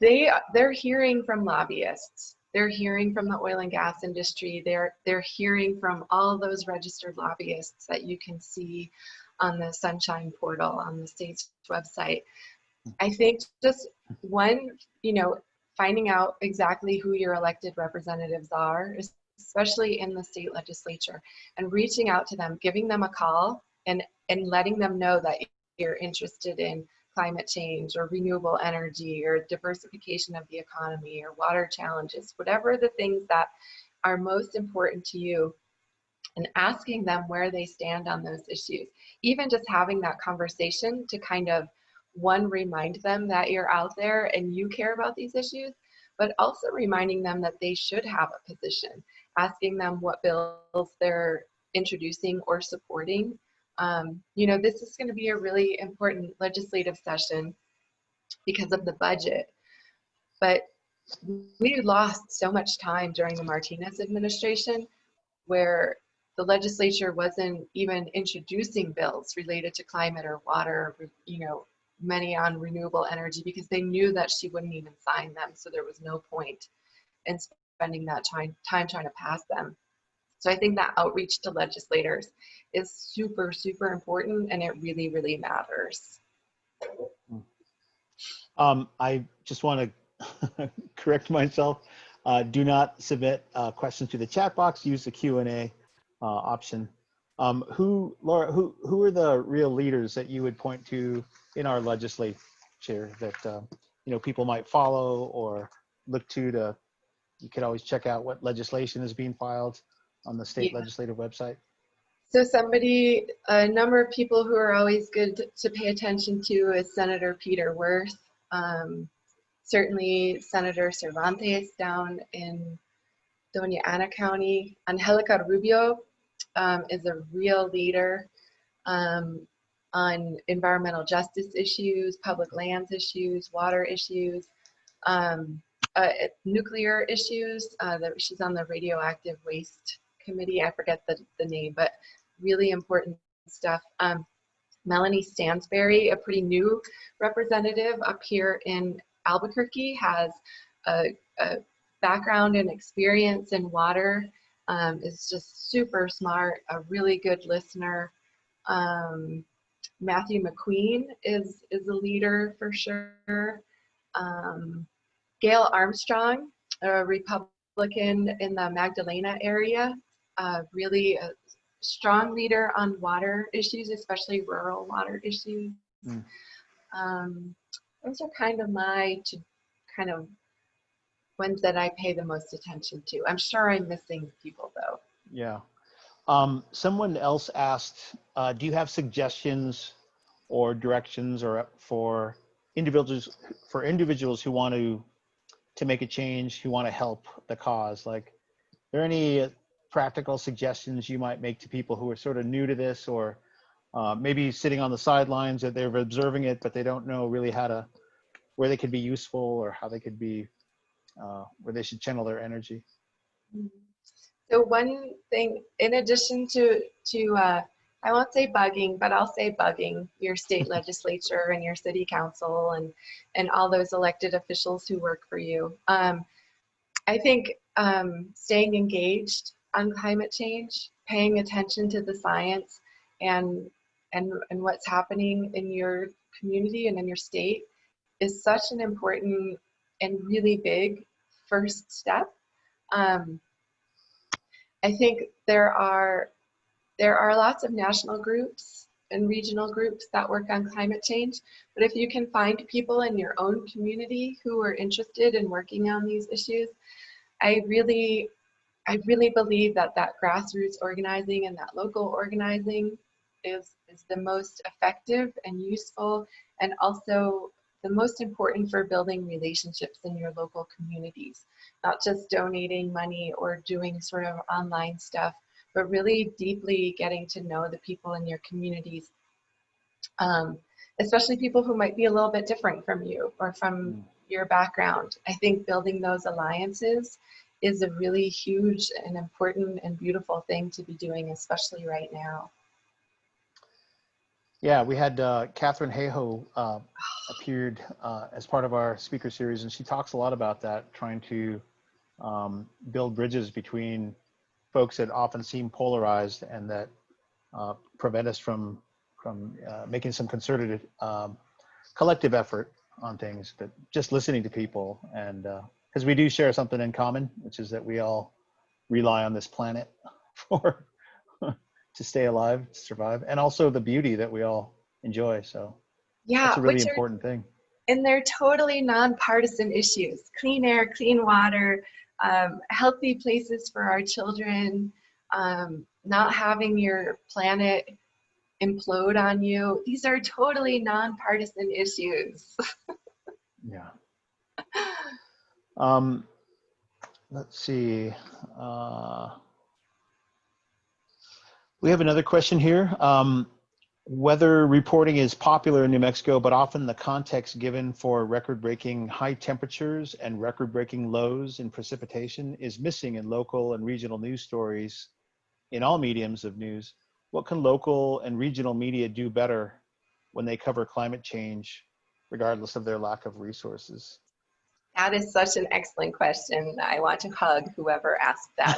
They're hearing from lobbyists. They're hearing from the oil and gas industry. They're hearing from all those registered lobbyists that you can see on the Sunshine portal on the state's website. I think just one, you know, finding out exactly who your elected representatives are, especially in the state legislature, and reaching out to them, giving them a call and letting them know that you're interested in climate change or renewable energy or diversification of the economy or water challenges, whatever the things that are most important to you, and asking them where they stand on those issues. Even just having that conversation to kind of, one, remind them that you're out there and you care about these issues, but also reminding them that they should have a position, asking them what bills they're introducing or supporting. You know, this is going to be a really important legislative session because of the budget, but we lost so much time during the Martinez administration where the legislature wasn't even introducing bills related to climate or water, you know, many on renewable energy, because they knew that she wouldn't even sign them. So there was no point in spending that time trying to pass them. So I think that outreach to legislators is super, super important, and it really, really matters.
I just want to correct myself. Do not submit questions to the chat box. Use the Q&A option. Laura, who are the real leaders that you would point to in our legislature that you know, people might follow or look to? You could always check out what legislation is being filed on the state legislative website.
So a number of people who are always good to pay attention to is Senator Peter Wirth, certainly Senator Cervantes down in Doña Ana County. Angelica Rubio is a real leader on environmental justice issues, public lands issues, water issues, nuclear issues. She's on the radioactive waste committee. I forget the name, but really important stuff. Melanie Stansberry, a pretty new representative up here in Albuquerque, has a background and experience in water, is just super smart, a really good listener. Matthew McQueen is a leader for sure. Gail Armstrong, a Republican in the Magdalena area, really a strong leader on water issues, especially rural water issues. Those are kind of ones that I pay the most attention to. I'm sure I'm missing people though.
Yeah. Someone else asked, do you have suggestions or directions or for individuals who want to make a change, who want to help the cause? Like, are there any practical suggestions you might make to people who are sort of new to this, or maybe sitting on the sidelines, that they're observing it, but they don't know really where they could be useful, or how they could be, where they should channel their energy?
So one thing, in addition to I won't say bugging, but I'll say bugging your state legislature and your city council and all those elected officials who work for you. I think staying engaged on climate change, paying attention to the science and what's happening in your community and in your state is such an important and really big first step. I think there are lots of national groups and regional groups that work on climate change, but if you can find people in your own community who are interested in working on these issues, I really believe that grassroots organizing and that local organizing is the most effective and useful, and also the most important for building relationships in your local communities, not just donating money or doing sort of online stuff, but really deeply getting to know the people in your communities, especially people who might be a little bit different from you or from your background. I think building those alliances is a really huge and important and beautiful thing to be doing, especially right now.
Yeah, we had Catherine Hayhoe appeared as part of our speaker series, and she talks a lot about that, trying to build bridges between folks that often seem polarized and that prevent us from making some concerted collective effort on things, but just listening to people. And because we do share something in common, which is that we all rely on this planet for to stay alive, to survive, and also the beauty that we all enjoy. So
yeah,
that's a really important thing.
And they're totally nonpartisan issues: clean air, clean water, healthy places for our children, not having your planet implode on you. These are totally nonpartisan issues.
Yeah. Let's see. We have another question here. Weather reporting is popular in New Mexico, but often the context given for record-breaking high temperatures and record-breaking lows in precipitation is missing in local and regional news stories in all mediums of news. What can local and regional media do better when they cover climate change, regardless of their lack of resources?
That is such an excellent question. I want to hug whoever asked that.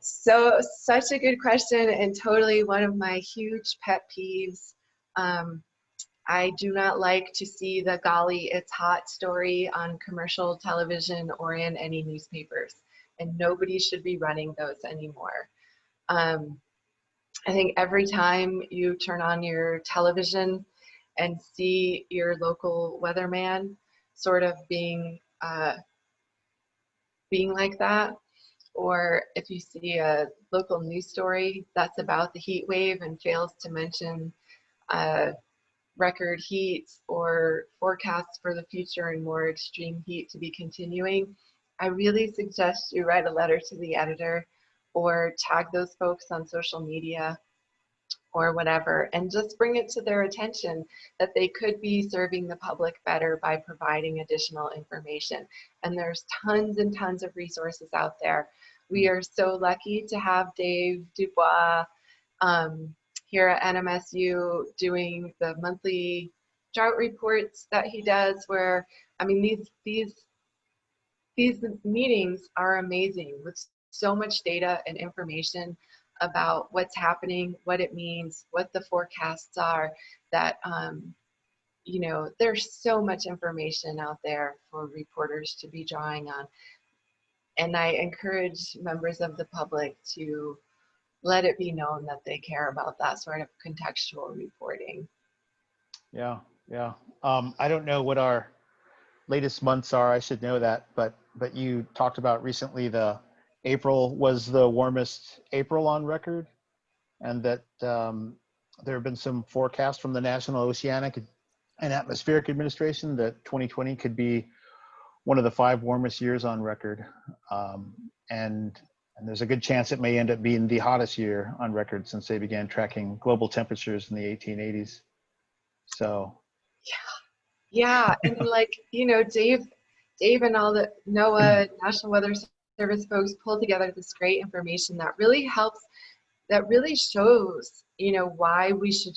So such a good question, and totally one of my huge pet peeves. I do not like to see the golly, it's hot story on commercial television or in any newspapers, and nobody should be running those anymore. I think every time you turn on your television and see your local weatherman sort of being like that, or if you see a local news story that's about the heat wave and fails to mention record heat or forecasts for the future and more extreme heat to be continuing, I really suggest you write a letter to the editor or tag those folks on social media or whatever, and just bring it to their attention that they could be serving the public better by providing additional information. And there's tons and tons of resources out there. We are so lucky to have Dave Dubois here at NMSU doing the monthly drought reports that he does, where, I mean, these meetings are amazing with so much data and information about what's happening, what it means, what the forecasts are, that, you know, there's so much information out there for reporters to be drawing on. And I encourage members of the public to let it be known that they care about that sort of contextual reporting.
Yeah, yeah. I don't know what our latest months are. I should know that, but you talked about recently the April was the warmest April on record, and that there have been some forecasts from the National Oceanic and Atmospheric Administration that 2020 could be one of the 5 warmest years on record. And there's a good chance it may end up being the hottest year on record since they began tracking global temperatures in the 1880s. So.
Yeah, and like, you know, Dave and all the NOAA, National Weather Service folks pulled together this great information that really helps, that really shows, you know, why we should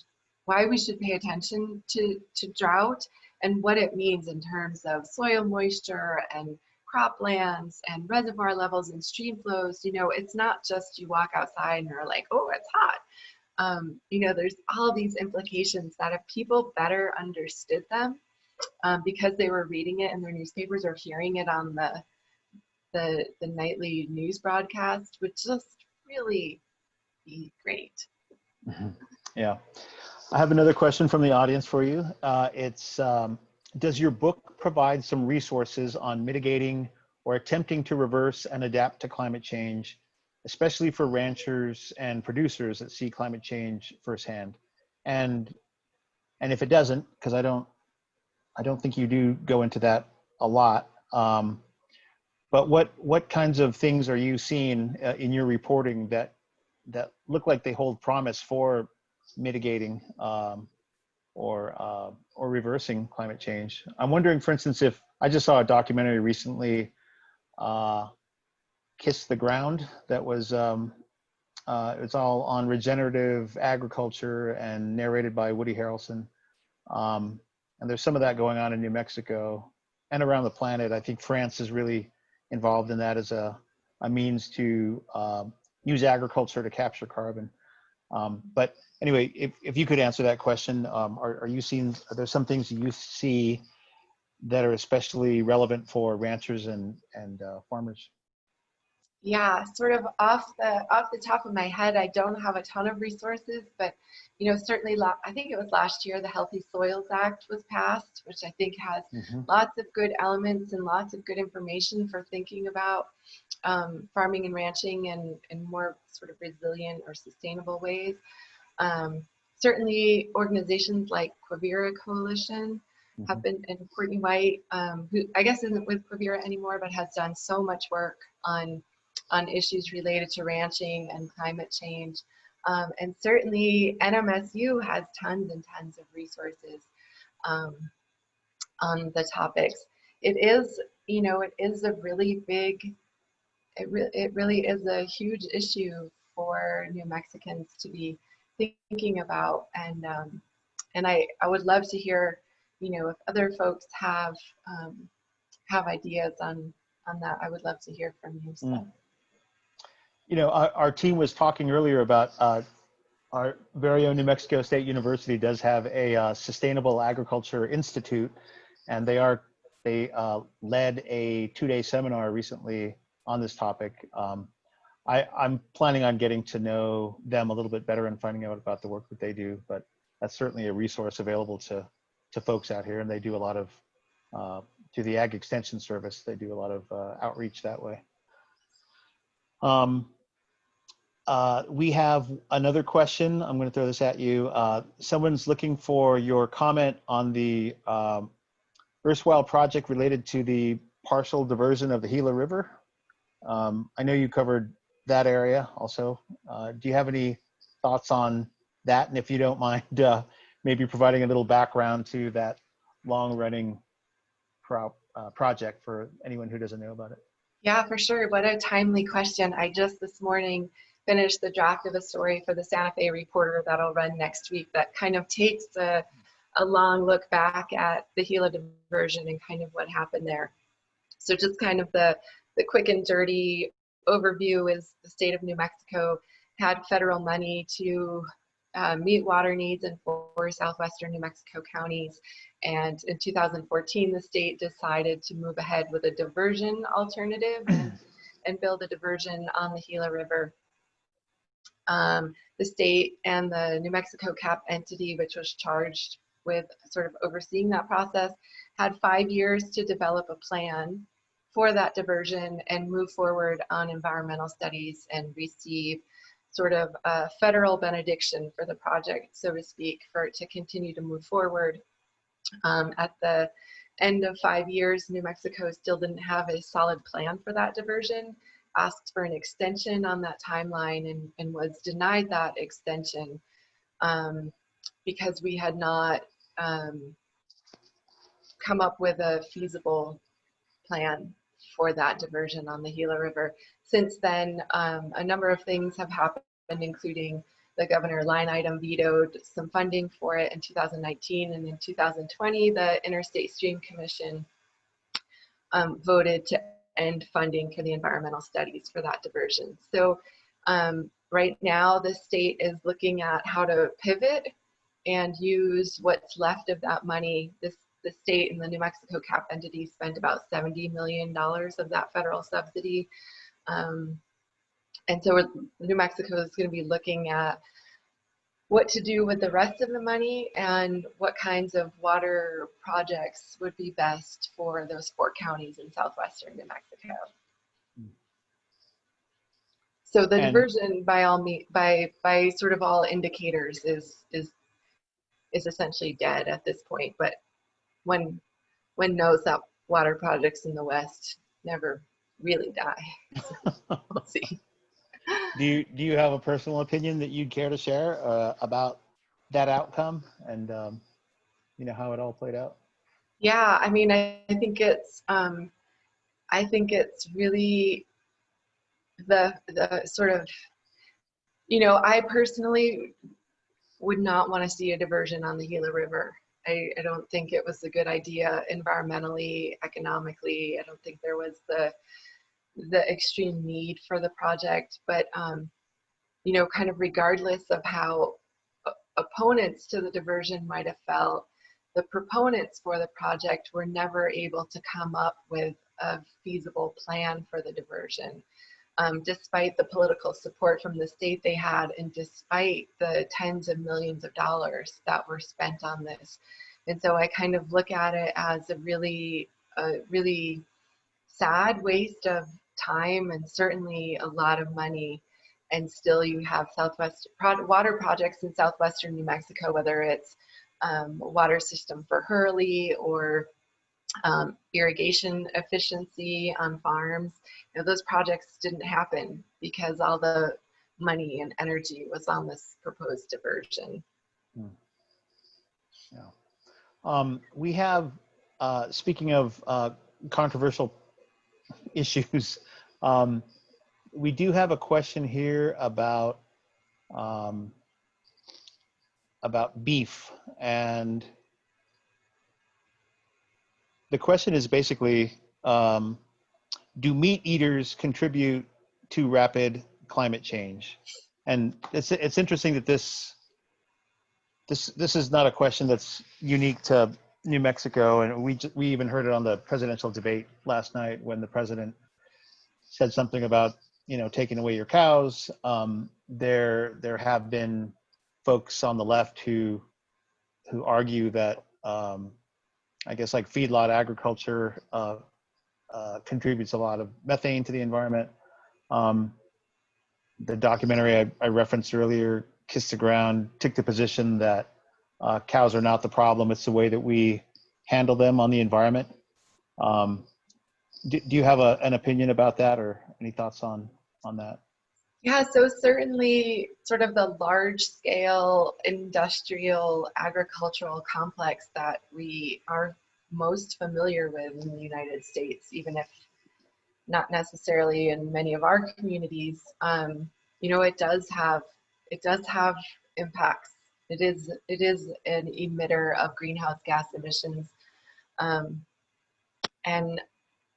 pay attention to drought and what it means in terms of soil moisture and croplands and reservoir levels and stream flows. You know, it's not just you walk outside and you're like, oh, it's hot. You know, there's all these implications that if people better understood them, because they were reading it in their newspapers or hearing it on the nightly news broadcast, would just really be great.
Mm-hmm. Yeah. I have another question from the audience for you. Does your book provide some resources on mitigating or attempting to reverse and adapt to climate change, especially for ranchers and producers that see climate change firsthand? And if it doesn't, because I don't think you do go into that a lot, but what kinds of things are you seeing in your reporting that look like they hold promise for mitigating or reversing climate change? I'm wondering, for instance, if I just saw a documentary recently, Kiss the Ground, that was it's all on regenerative agriculture and narrated by Woody Harrelson. And there's some of that going on in New Mexico and around the planet. I think France is really involved in that as a means to use agriculture to capture carbon. But anyway, if you could answer that question, are there some things you see that are especially relevant for ranchers and farmers?
Yeah, sort of off the top of my head, I don't have a ton of resources, but you know, certainly I think it was last year the Healthy Soils Act was passed, which I think has lots of good elements and lots of good information for thinking about farming and ranching in more sort of resilient or sustainable ways. Certainly organizations like Quivira Coalition have been, and Courtney White, who I guess isn't with Quivira anymore, but has done so much work on issues related to ranching and climate change. And certainly NMSU has tons and tons of resources on the topics. It is, you know, it is a really big, it really is a huge issue for New Mexicans to be thinking about. And I would love to hear, you know, if other folks have ideas on that, I would love to hear from you. So.
You know, our team was talking earlier about our very own New Mexico State University does have a Sustainable Agriculture Institute, and they led a 2-day seminar recently on this topic. I'm planning on getting to know them a little bit better and finding out about the work that they do, but that's certainly a resource available to folks out here, and they do a lot of, to the Ag Extension Service, they do a lot of outreach that way. We have another question. I'm going to throw this at you. Someone's looking for your comment on the erstwhile project related to the partial diversion of the Gila River. I know you covered that area also. Do you have any thoughts on that? And if you don't mind, maybe providing a little background to that long-running project for anyone who doesn't know about it.
Yeah, for sure. What a timely question. I just this morning finished the draft of a story for the Santa Fe Reporter that'll run next week that kind of takes a long look back at the Gila diversion and kind of what happened there. So just kind of the quick and dirty overview is the state of New Mexico had federal money to meet water needs in 4 southwestern New Mexico counties. And in 2014, the state decided to move ahead with a diversion alternative and build a diversion on the Gila River. The state and the New Mexico CAP entity, which was charged with sort of overseeing that process, had 5 years to develop a plan for that diversion and move forward on environmental studies and receive sort of a federal benediction for the project, so to speak, for it to continue to move forward. At the end of 5 years, New Mexico still didn't have a solid plan for that diversion, asked for an extension on that timeline and was denied that extension because we had not come up with a feasible plan for that diversion on the Gila River. Since then, a number of things have happened, including the governor line item vetoed some funding for it in 2019, and in 2020, the Interstate Stream Commission voted to end funding for the environmental studies for that diversion. So right now, the state is looking at how to pivot and use what's left of that money. The state and the New Mexico CAP entity spent about $70 million of that federal subsidy. And so New Mexico is going to be looking at what to do with the rest of the money and what kinds of water projects would be best for those 4 counties in southwestern New Mexico. So the diversion, by sort of all indicators, is essentially dead at this point. But one knows that water projects in the West never really die. So we'll see.
Do you have a personal opinion that you'd care to share about that outcome and you know, how it all played out?
Yeah, I mean, I think it's really the sort of, you know, I personally would not want to see a diversion on the Gila River. I don't think it was a good idea environmentally, economically. I don't think there was the extreme need for the project, but you know, kind of regardless of how opponents to the diversion might have felt, the proponents for the project were never able to come up with a feasible plan for the diversion, despite the political support from the state they had, and despite the tens of millions of dollars that were spent on this. And so I kind of look at it as a really sad waste of time and certainly a lot of money. And still you have water projects in southwestern New Mexico, whether it's water system for Hurley or irrigation efficiency on farms. You know, those projects didn't happen because all the money and energy was on this proposed diversion.
Yeah. We have, speaking of controversial issues, we do have a question here about beef, and the question is basically, do meat eaters contribute to rapid climate change? And it's interesting that this is not a question that's unique to New Mexico, and we even heard it on the presidential debate last night when the president said something about, you know, taking away your cows. There have been folks on the left who argue that I guess like feedlot agriculture contributes a lot of methane to the environment. The documentary I referenced earlier, Kiss the Ground, took the position that cows are not the problem, it's the way that we handle them on the environment. Do you have an opinion about that, or any thoughts on that?
Yeah, so certainly sort of the large scale industrial agricultural complex that we are most familiar with in the United States, even if not necessarily in many of our communities, you know, it does have impacts. It is an emitter of greenhouse gas emissions. And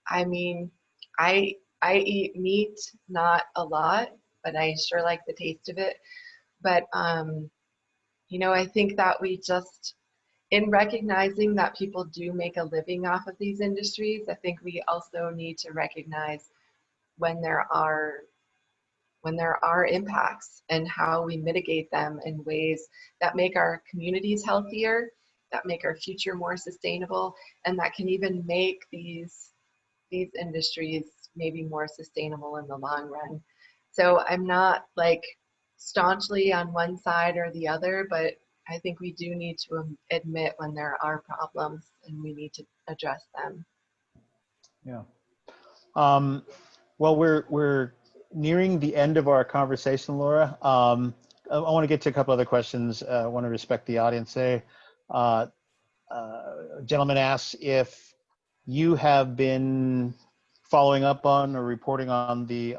I mean, I eat meat, not a lot, but I sure like the taste of it. But, you know, I think that we just, in recognizing that people do make a living off of these industries, I think we also need to recognize when there are impacts and how we mitigate them in ways that make our communities healthier, that make our future more sustainable, and that can even make these these industries may be more sustainable in the long run. So I'm not like staunchly on one side or the other, but I think we do need to admit when there are problems and we need to address them.
Yeah. Well, we're nearing the end of our conversation, Laura. I want to get to a couple other questions. I want to respect the audience there. A gentleman asks if you have been following up on or reporting on the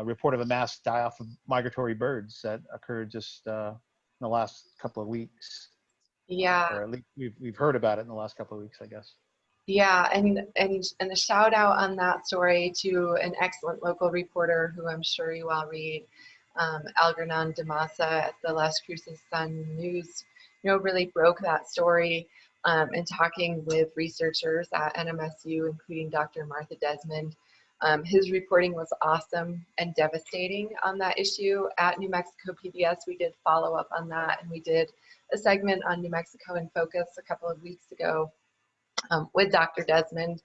report of a mass die-off of migratory birds that occurred just in the last couple of weeks.
Yeah.
Or at least we've heard about it in the last couple of weeks, I guess.
Yeah, and a shout out on that story to an excellent local reporter who I'm sure you all read, Algernon Damasa at the Las Cruces Sun News, really broke that story, and talking with researchers at NMSU, including Dr. Martha Desmond. His reporting was awesome and devastating on that issue. At New Mexico PBS, we did follow up on that, and we did a segment on New Mexico in Focus a couple of weeks ago with Dr. Desmond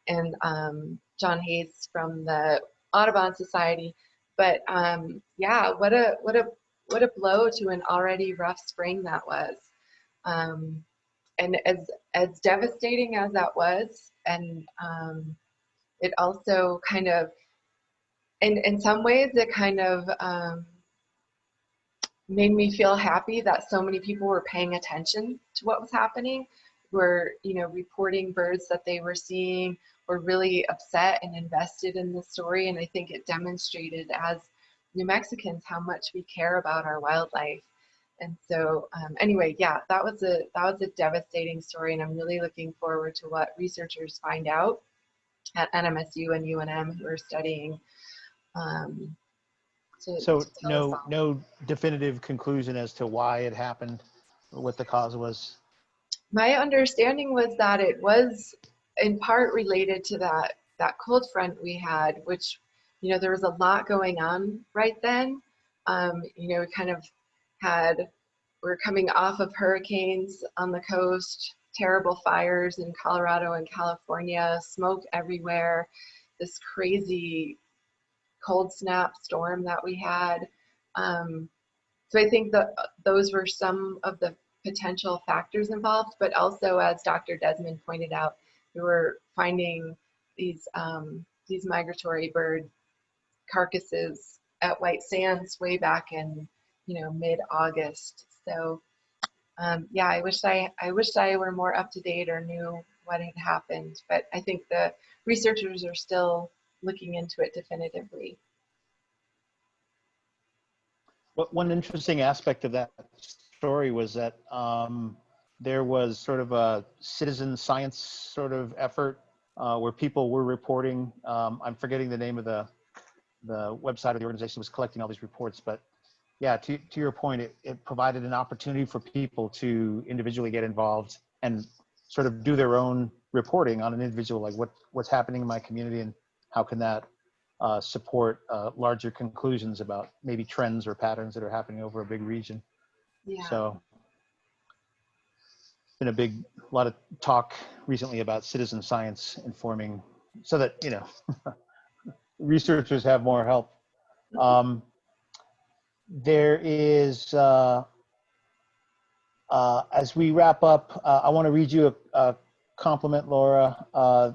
and John Hayes from the Audubon Society. But yeah, what a blow to an already rough spring that was. And as devastating as that was, and it also kind of, in some ways, it kind of made me feel happy that so many people were paying attention to what was happening, were reporting birds that they were seeing, were really upset and invested in the story. And I think it demonstrated as New Mexicans how much we care about our wildlife. And so anyway, yeah, that was a devastating story, and I'm really looking forward to what researchers find out at NMSU and UNM who are studying.
So no definitive conclusion as to why it happened or what the cause was?
My understanding was that it was in part related to that cold front we had, which, there was a lot going on right then. We kind of we're coming off of hurricanes on the coast, terrible fires in Colorado and California, smoke everywhere, this crazy cold snap storm that we had. So I think that those were some of the potential factors involved, but also, as Dr. Desmond pointed out, we were finding these migratory bird carcasses at White Sands way back in mid-August. So yeah, I wish I were more up to date or knew what had happened, but I think the researchers are still looking into it definitively.
One interesting aspect of that story was that there was sort of a citizen science sort of effort where people were reporting. I'm forgetting the name of the website of the organization that was collecting all these reports, but yeah, to your point, it provided an opportunity for people to individually get involved and sort of do their own reporting on an individual, like what's happening in my community and how can that support larger conclusions about maybe trends or patterns that are happening over a big region.
Yeah.
So been a lot of talk recently about citizen science informing so that, researchers have more help. There is, as we wrap up, I want to read you a compliment, Laura.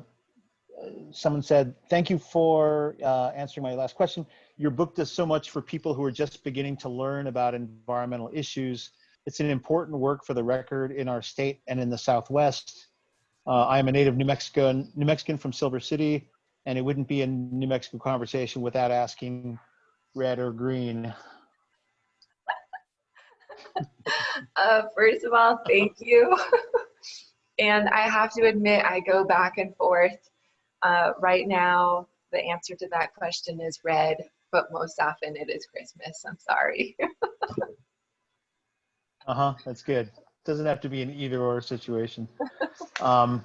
Someone said, "Thank you for answering my last question. Your book does so much for people who are just beginning to learn about environmental issues. It's an important work for the record in our state and in the Southwest. I am a native New Mexican from Silver City, and it wouldn't be a New Mexico conversation without asking red or green."
First of all, thank you. And I have to admit, I go back and forth. Right now, the answer to that question is red, but most often it is Christmas. I'm sorry.
That's good. Doesn't have to be an either or situation. We're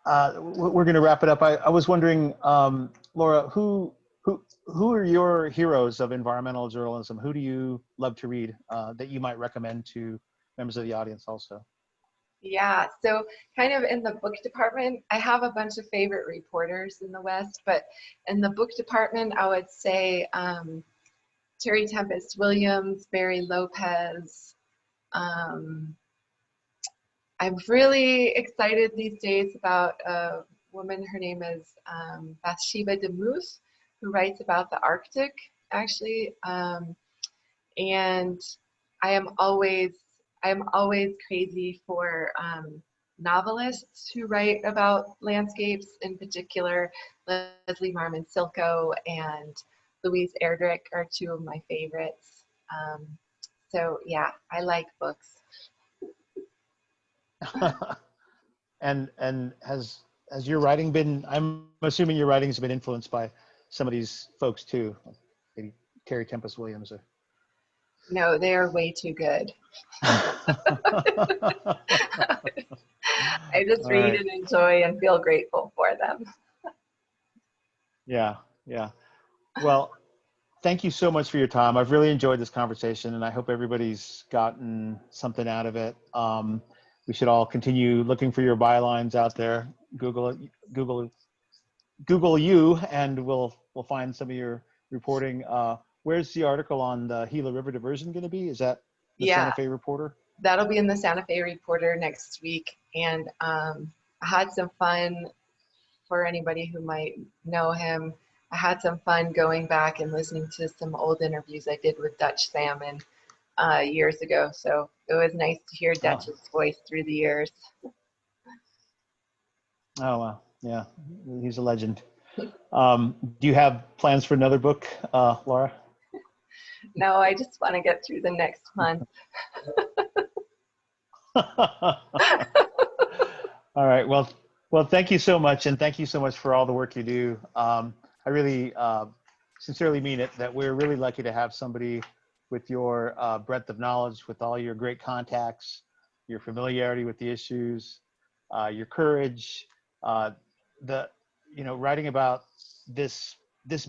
going to wrap it up. I was wondering, Laura, who are your heroes of environmental journalism? Who do you love to read that you might recommend to members of the audience also?
Yeah, so kind of in the book department, I have a bunch of favorite reporters in the West, but in the book department, I would say Terry Tempest Williams, Barry Lopez. Um, I'm really excited these days about a woman, her name is Bathsheba DeMuth, who writes about the Arctic, actually. And I am always crazy for novelists who write about landscapes, in particular. Leslie Marmon Silko and Louise Erdrich are two of my favorites. So yeah, I like books.
And has your writing been, I'm assuming your writing's been influenced by some of these folks too, maybe Terry Tempest Williams or
No, they are way too good. I just
All
read
right.
and enjoy and feel grateful for them.
Yeah, yeah. Well, thank you so much for your time. I've really enjoyed this conversation, and I hope everybody's gotten something out of it. We should all continue looking for your bylines out there. Google it, Google you, and we'll find some of your reporting. Where's the article on the Gila River diversion going to be? Is that the
Yeah,
Santa Fe Reporter?
that'll be in the Santa Fe Reporter next week. And I had some fun for anybody who might know him. I had some fun going back and listening to some old interviews I did with Dutch Salmon years ago. So it was nice to hear
Oh,
Dutch's voice through the years.
oh wow, yeah, he's a legend. Do you have plans for another book, Laura?
No, I just want to get through the next month.
All right. Well, thank you so much, and thank you so much for all the work you do. I really sincerely mean it. That we're really lucky to have somebody with your breadth of knowledge, with all your great contacts, your familiarity with the issues, your courage. The writing about this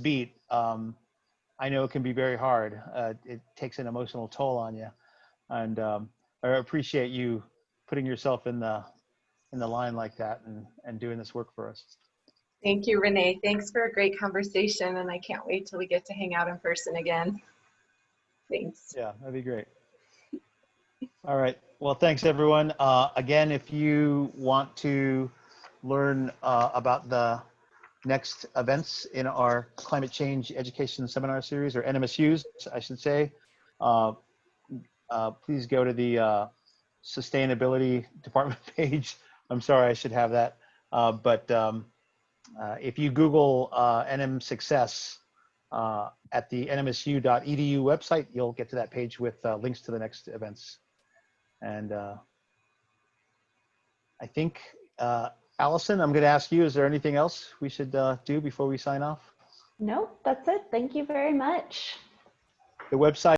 beat. I know it can be very hard. It takes an emotional toll on you, and I appreciate you putting yourself in the line like that and doing this work for us.
Thank you, Renee. Thanks for a great conversation, and I can't wait till we get to hang out in person again. Thanks.
Yeah, that'd be great. All right. Well, thanks everyone. Again, if you want to learn about the next events in our climate change education seminar series, or NMSUs, I should say, please go to the sustainability department page. I'm sorry, I should have that. But if you Google NMSUCCESS at the nmsu.edu website, you'll get to that page with links to the next events. And I think, Allison, I'm going to ask you, is there anything else we should do before we sign off?
No, that's it. Thank you very much.
The website